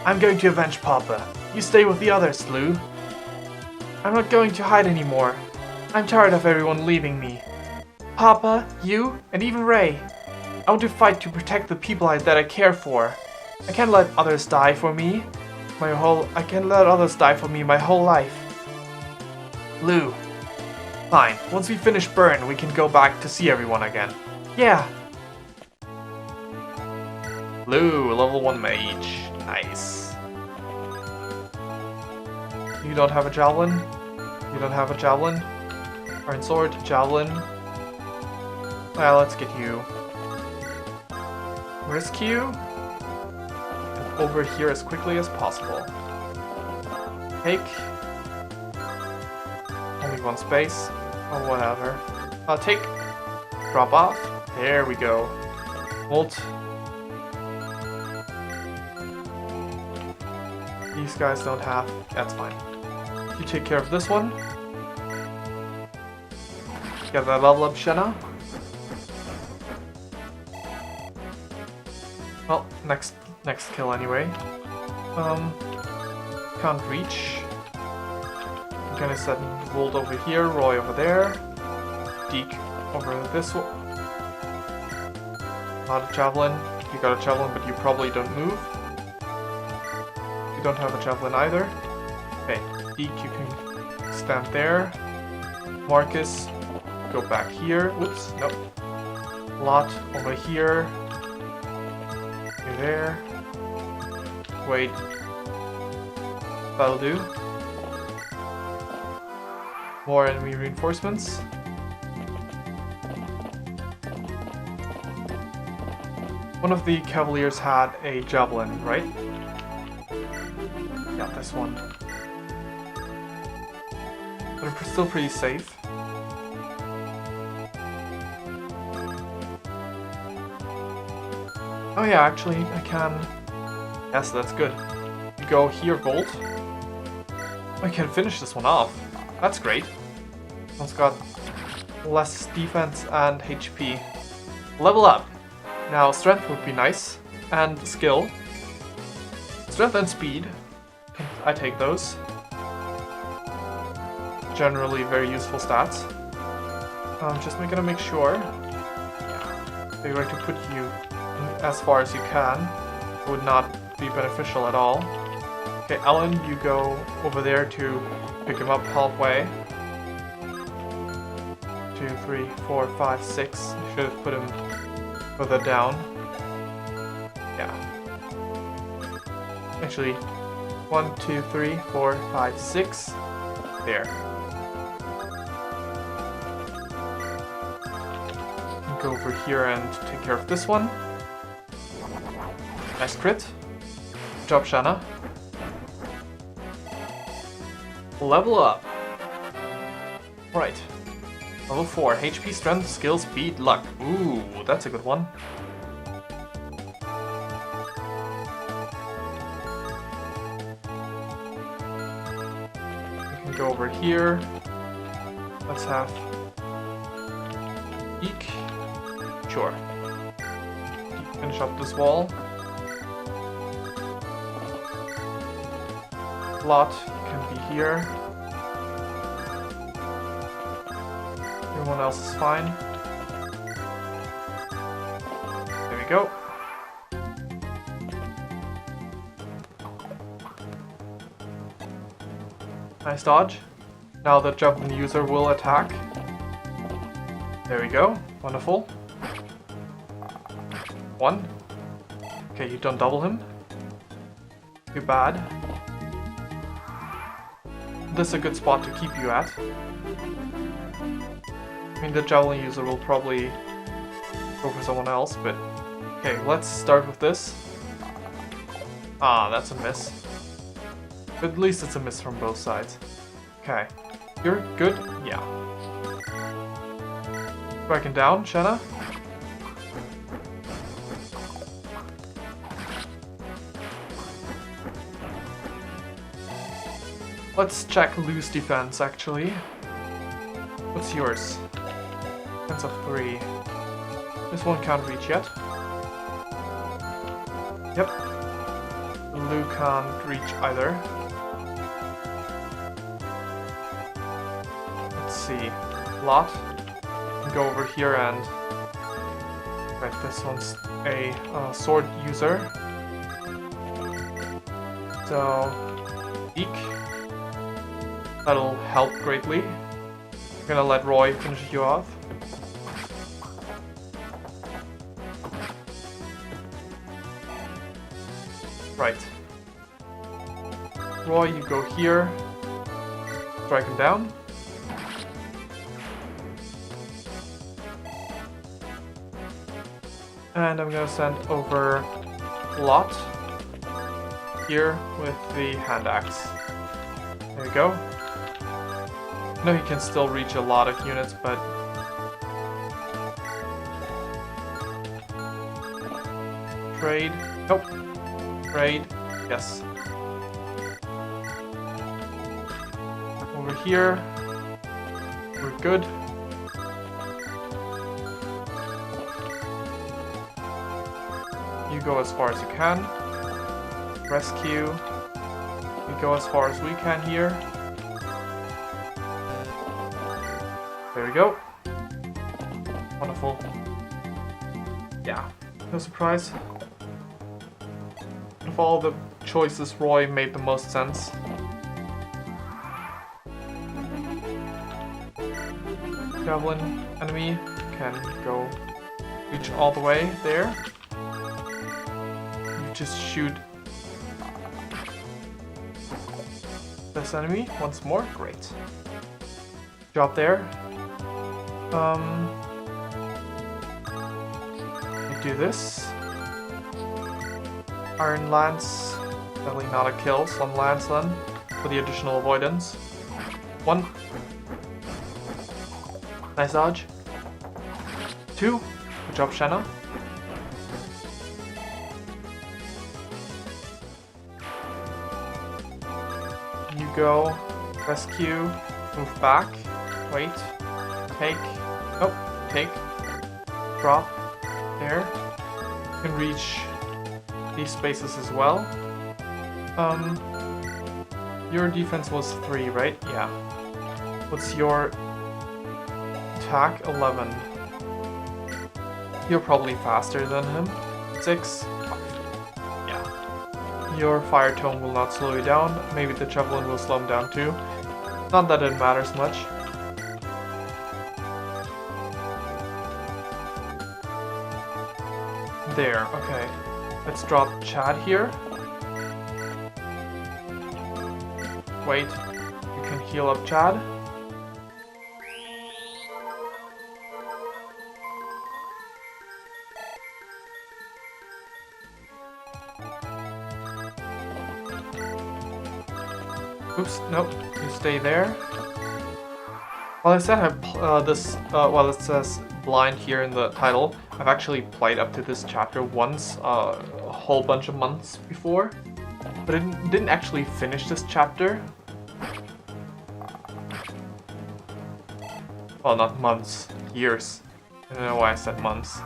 I'm going to avenge Papa. You stay with the others, Lou. I'm not going to hide anymore. I'm tired of everyone leaving me. Papa, you, and even Ray. I want to fight to protect the people that I care for. I can't let others die for me. I can't let others die for me my whole life. Lou. Fine. Once we finish Burn, we can go back to see everyone again. Yeah. Lou, level 1 mage. Nice. You don't have a javelin? You don't have a javelin? Iron sword, javelin. Well, let's get you. Risk you. And over here as quickly as possible. Take. Only one space. Or whatever. Take. Drop off. There we go. Ult. These guys don't have. That's fine. You take care of this one. Get that level up, Shenna. Well, next kill anyway. Can't reach. I'm gonna set Volt over here, Roy over there, Deke over this one. Not a javelin. You got a javelin, but you probably don't move. You don't have a javelin either. Okay, Deke, you can stand there. Marcus, go back here. Whoops, nope. Lot over here. You're there. Wait. That'll do. More enemy reinforcements. One of the cavaliers had a javelin, right? Yeah, this one. But I'm still pretty safe. Oh yeah, actually, I can... Yes, that's good. You go here, Bolt. I can finish this one off. That's great. One's got less defense and HP. Level up. Now, strength would be nice. And skill. Strength and speed. I take those. Generally very useful stats. Just gonna make sure. They're going to put you as far as you can. Would not be beneficial at all. Okay, Alan, you go over there to pick him up halfway. 2, 3, 4, 5, 6. I should have put him further down. Yeah. Actually, 1, 2, 3, 4, 5, 6. There. Go over here and take care of this one. Nice crit. Good job, Shanna. Level up. Right. Level 4. HP, strength, skill, speed, luck. Ooh, that's a good one. We can go over here. Let's have Eek. Sure. Finish up this wall. Lot can be here. Everyone else is fine. There we go. Nice dodge. Now the jumping user will attack. There we go. Wonderful. 1. Okay, you don't double him. Too bad. This is a good spot to keep you at. I mean, the javelin user will probably go for someone else, but... Okay, let's start with this. Ah, that's a miss. But at least it's a miss from both sides. Okay. You're good? Yeah. Striking down, Shanna. Let's check Lou's defense, actually. What's yours? Defense of 3. This one can't reach yet. Yep. Lou can't reach either. Let's see. Lot. Go over here and Right, this one's a sword user. So, Eek. That'll help greatly. I'm gonna let Roy finish you off. Right. Roy, you go here. Strike him down. And I'm gonna send over Lot here with the hand axe. There you go. I know he can still reach a lot of units, but trade. Nope. Trade. Yes. Over here. We're good. You go as far as you can. Rescue. We go as far as we can here. There we go. Wonderful. Yeah, no surprise. Of all the choices, Roy made the most sense. Javelin enemy can go reach all the way there. You just shoot this enemy once more. Great. Job there. You do this. Iron Lance. Definitely not a kill. Slum Lance then. For the additional avoidance. 1. Nice dodge. 2. Good job, Shanna. You go. Rescue. Move back. Wait. Take. Nope. Take. Drop. There. You can reach these spaces as well. Your defense was 3, right? Yeah. What's your attack? 11. You're probably faster than him. 6. 5. Yeah. Your fire tone will not slow you down. Maybe the javelin will slow him down too. Not that it matters much. There, okay. Let's drop Chad here. Wait, you can heal up Chad. Oops, nope, you stay there. Well, I said well, it says blind here in the title. I've actually played up to this chapter once, a whole bunch of months before, but I didn't actually finish this chapter. Well, not months, years. I don't know why I said months.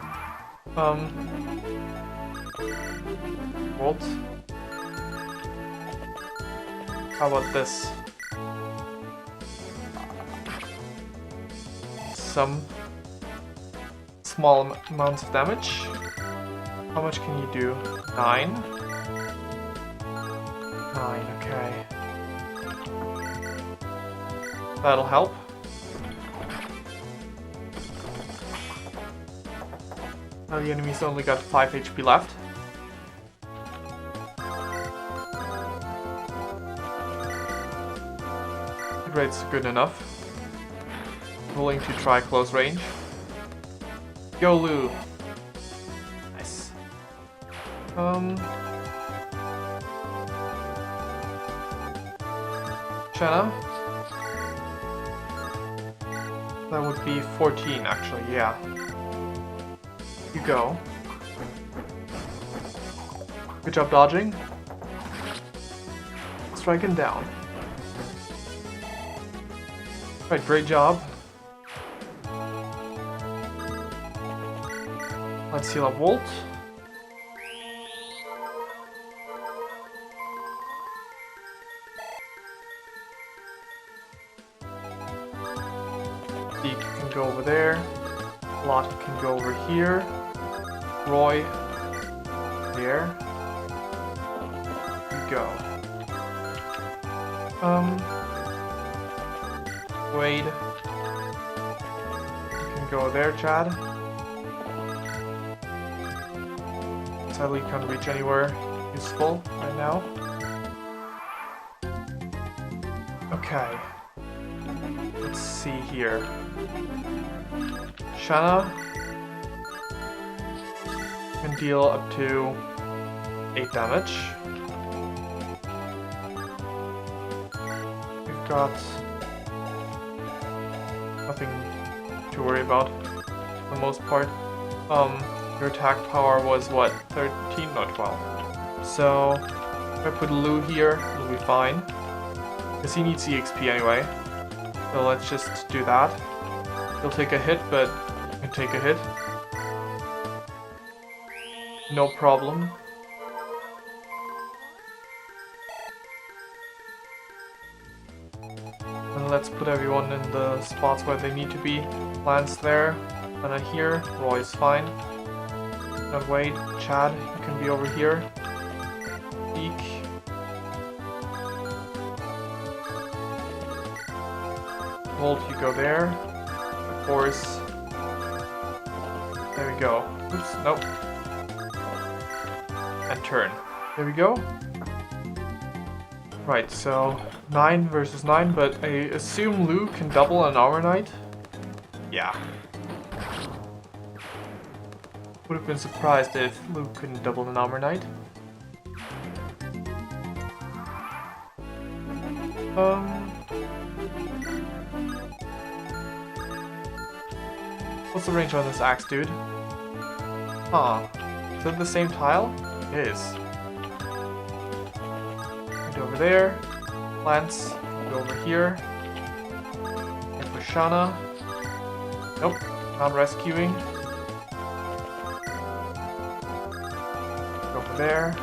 Volt. How about this? Some small amounts of damage. How much can you do? 9? 9, okay. That'll help. Now the enemy's only got 5 HP left. Hit rate's good enough. Willing to try close range. Go Lou. Nice. Shanna. That would be 14 actually, yeah. You go. Good job dodging. Strike him down. Right, great job. Let's heal up Volt. Deke can go over there. Lot can go over here. Roy. There. You go. Wade. You can go there, Chad. Sadly, can't reach anywhere useful right now. Okay. Let's see here. Shanna can deal up to 8 damage. We've got nothing to worry about for the most part. Your attack power was what? 13? No, 12. So if I put Lou here, it'll be fine. Because he needs EXP anyway. So let's just do that. He'll take a hit, but he can take a hit. No problem. And let's put everyone in the spots where they need to be. Lance there, Anna here, Roy's fine. No, wait, Chad, you can be over here. Eek. Volt, you go there. Of course. There we go. Oops, nope. And turn. There we go. Right, so 9 versus 9, but I assume Lou can double an Armor Knight? Yeah. Would have been surprised if Lou couldn't double an Armor Knight. What's the range on this axe, dude? Huh. Is that the same tile? It is. Go over there. Lance, go over here. And for Shanna. Nope, not rescuing. Go over there.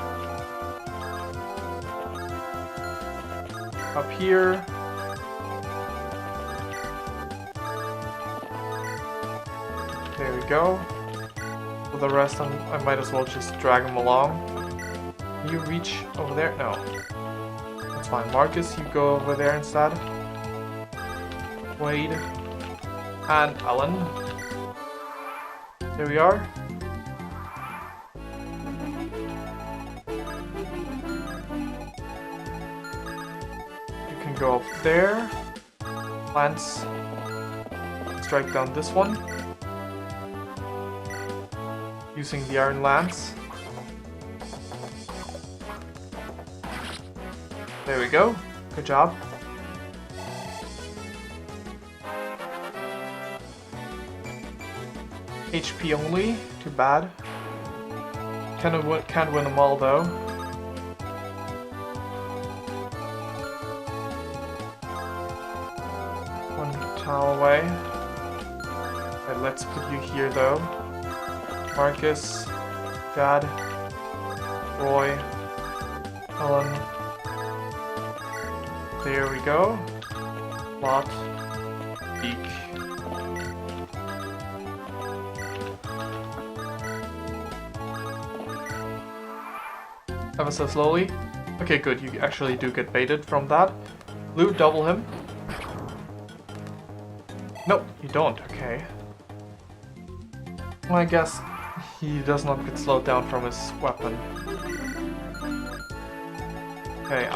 Up here. There we go. For the rest, I might as well just drag them along. Can you reach over there? No. That's fine. Marcus, you go over there instead. Wade. And Ellen. There we are. You can go up there. Lance. Strike down this one. Using the Iron Lance. There we go. Good job. HP only. Too bad. Can't win them all though. One tile away. Right, let's put you here though. Marcus, Dad, Roy, Ellen. There we go. Lot, Beak. Ever so slowly. Okay, good. You actually do get baited from that. Lou, double him. Nope, you don't. Okay. Well, I guess he does not get slowed down from his weapon. Okay,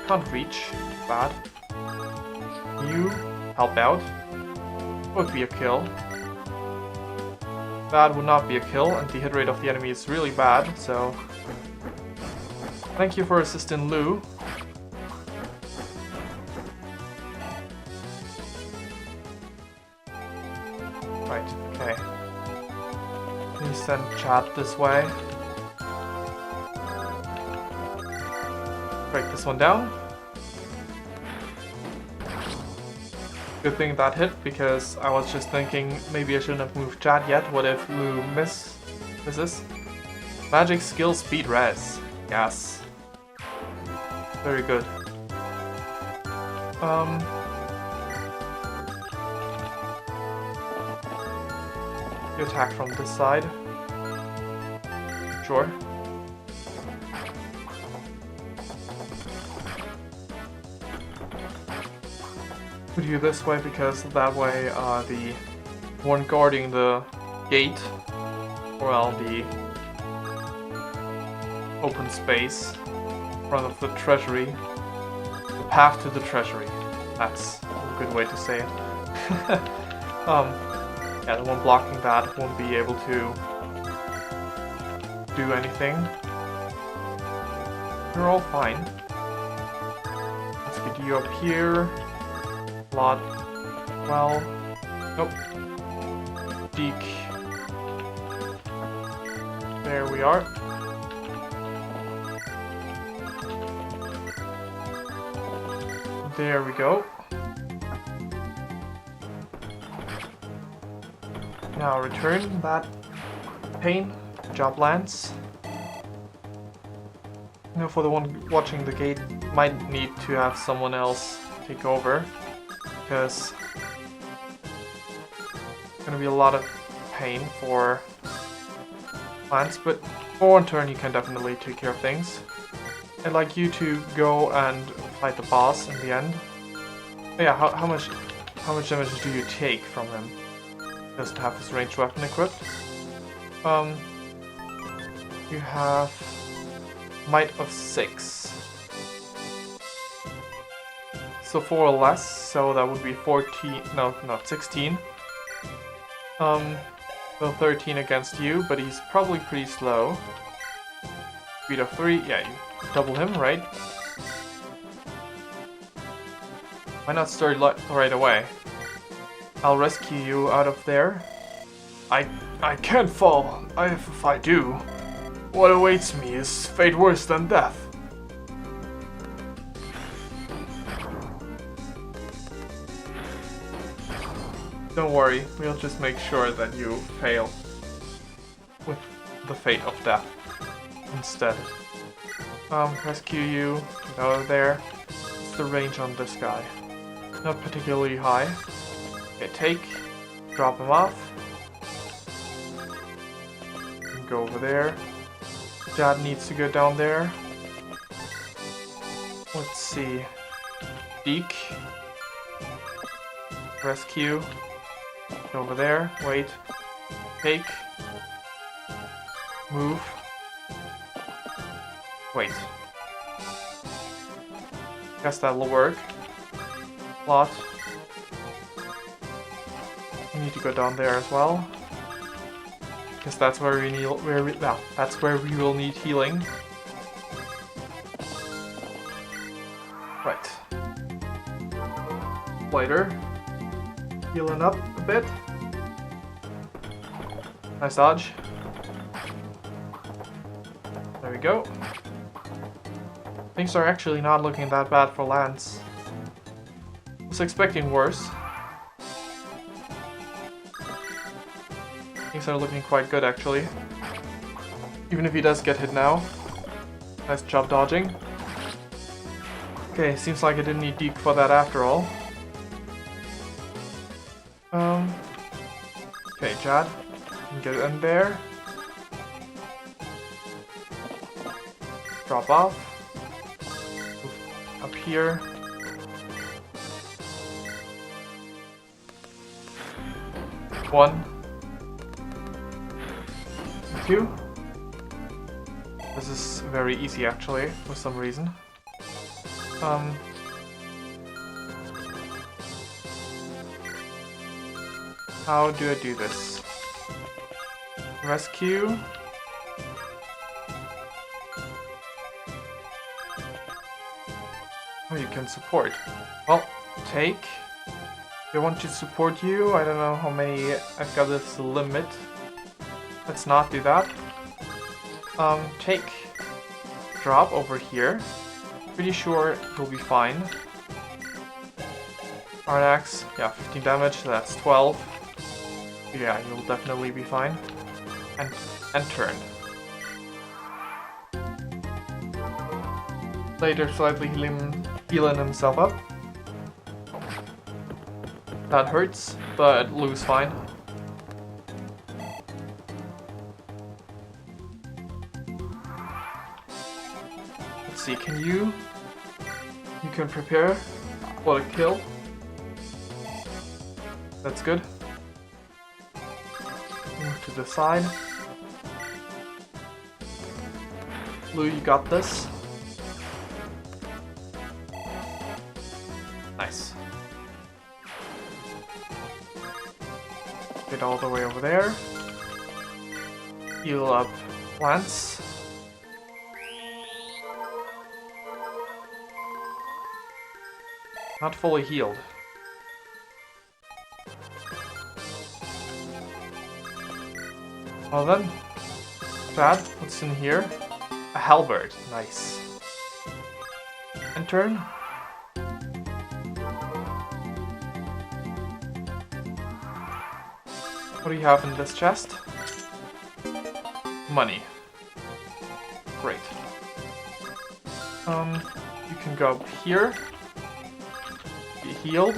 can't reach. Too bad. You help out. Would be a kill. That would not be a kill, and the hit rate of the enemy is really bad, so... Thank you for assisting Lou. Right, okay. Please send Chad this way. Break this one down. Good thing that hit, because I was just thinking maybe I shouldn't have moved Chad yet. What if Lou misses? Magic skill speed res. Yes. Very good. You attack from this side. sure. Put you this way because that way the one guarding the gate, well, the open space in front of the treasury, the path to the treasury. That's a good way to say it. Yeah, the one blocking that won't be able to do anything. You're all fine. Let's get you up here. Lot. Well. Nope. Deke. There we are. There we go. Now return that pane. Job lands. Now for the one watching the gate, might need to have someone else take over, because it's gonna be a lot of pain for plants, but for one turn you can definitely take care of things. I'd like you to go and fight the boss in the end. Yeah, how much damage do you take from him? He doesn't have his ranged weapon equipped. You have might of 6. So 4 or less, so that would be 14, no, not 16. So 13 against you, but he's probably pretty slow. Speed of 3, yeah, you double him, right? Why not start right away? I'll rescue you out of there. I can't fall. If I do, what awaits me is fate worse than death. Don't worry, we'll just make sure that you fail with the fate of death instead. Rescue you, get out of there. What's the range on this guy? Not particularly high. Okay, take, drop him off. And go over there. Dad needs to go down there. Let's see. Deke. Rescue. Go over there. Wait. Take. Move. Wait. Guess that'll work. Plot. We need to go down there as well. Because that's where we need that's where we will need healing. Right. Later. Healing up a bit. Nice dodge. There we go. Things are actually not looking that bad for Lance. I was expecting worse. Things are looking quite good actually. Even if he does get hit now. Nice job dodging. Okay, seems like I didn't need Deke for that after all. Okay, Jad. You can get in there. Drop off. Move up here. One. 2. This is very easy actually, for some reason. How do I do this? Rescue. Oh, you can support. Well, take. They want to support you. I don't know how many. I've got this limit. Let's not do that. Take. Drop over here. Pretty sure he'll be fine. Arnax, yeah, 15 damage, so that's 12. Yeah, he'll definitely be fine. And turn. Later, slightly healing himself up. That hurts, but Lou's fine. see, can you... You can prepare for the kill. That's good. Move to the side. Blue, you got this. Nice. Get all the way over there. Heal up Lance. Not fully healed. Well then, Brad, what's in here? A halberd, nice. And turn. What do you have in this chest? Money. Great. You can go up here. Be healed.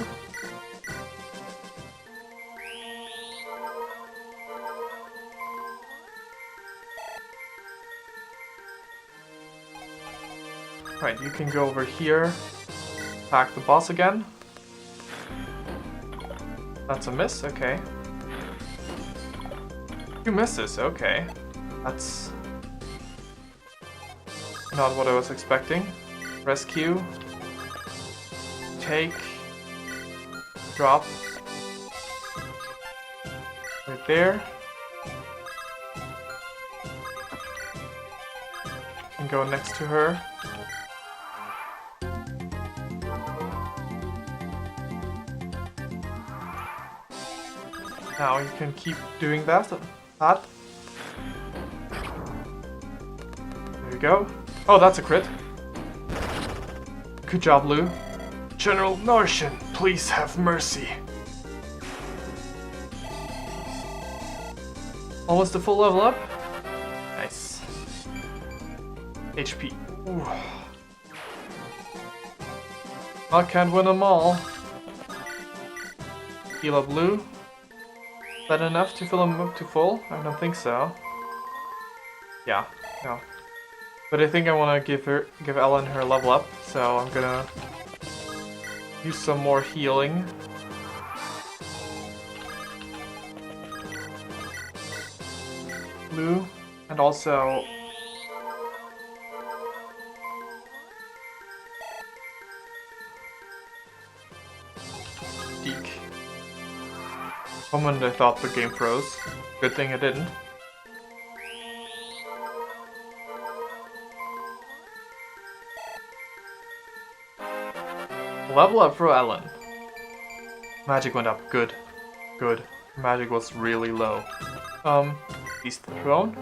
Right, you can go over here, attack the boss again. That's a miss, okay. 2 misses, okay. That's not what I was expecting. Rescue. Take. Drop. Right there. Can go next to her. Now you can keep doing that. There you go. Oh, that's a crit. Good job, Lou. General Narshan, please have mercy. Almost a full level up. Nice. HP. Ooh. I can't win them all. Heal up Lou. Is that enough to fill him up to full? I don't think so. Yeah, no. But I think I want to give Ellen her level up, so I'm gonna use some more healing. Blue, and also Deke. For a moment I thought the game froze. Good thing it didn't. Level up for Ellen. Magic went up. Good. Good. Magic was really low. He's the throne?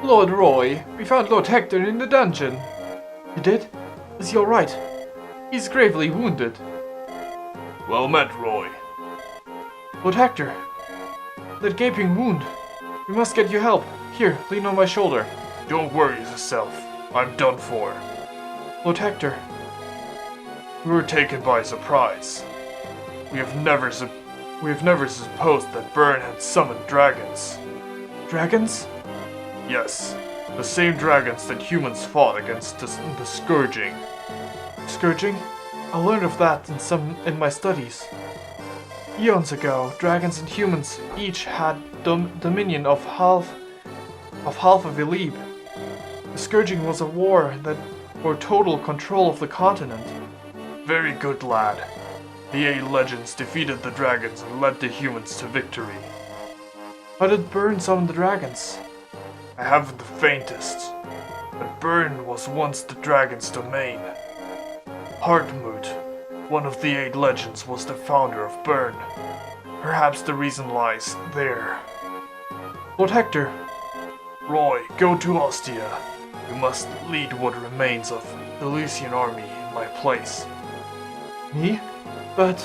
Lord Roy, we found Lord Hector in the dungeon. You did? Is he alright? He's gravely wounded. Well met, Roy. Lord Hector! That gaping wound! We must get you help. Here, lean on my shoulder. Don't worry yourself. I'm done for. Lord Hector. We were taken by surprise. We have never supposed that Byrne had summoned dragons. Dragons? Yes, the same dragons that humans fought against the Scourging. Scourging? I learned of that in my studies. Eons ago, dragons and humans each had dominion of half of Elib. The Scourging was a war that for total control of the continent. Very good, lad. The 8 legends defeated the dragons and led the humans to victory. How did Byrne summon the dragons? I haven't the faintest, but Byrne was once the dragon's domain. Hartmut, one of the 8 legends, was the founder of Byrne. Perhaps the reason lies there. Lord Hector. Roy, go to Ostia. You must lead what remains of the Lucian army in my place. Me? But...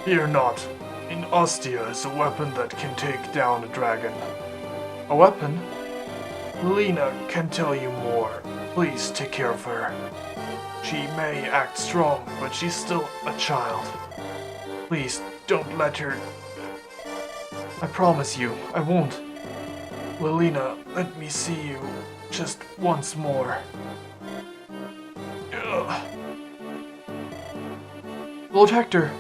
Fear not. In Ostia is a weapon that can take down a dragon. A weapon? Lena can tell you more. Please take care of her. She may act strong, but she's still a child. Please, don't let her... I promise you, I won't. Lelina, let me see you just once more. Ugh. Lord Hector,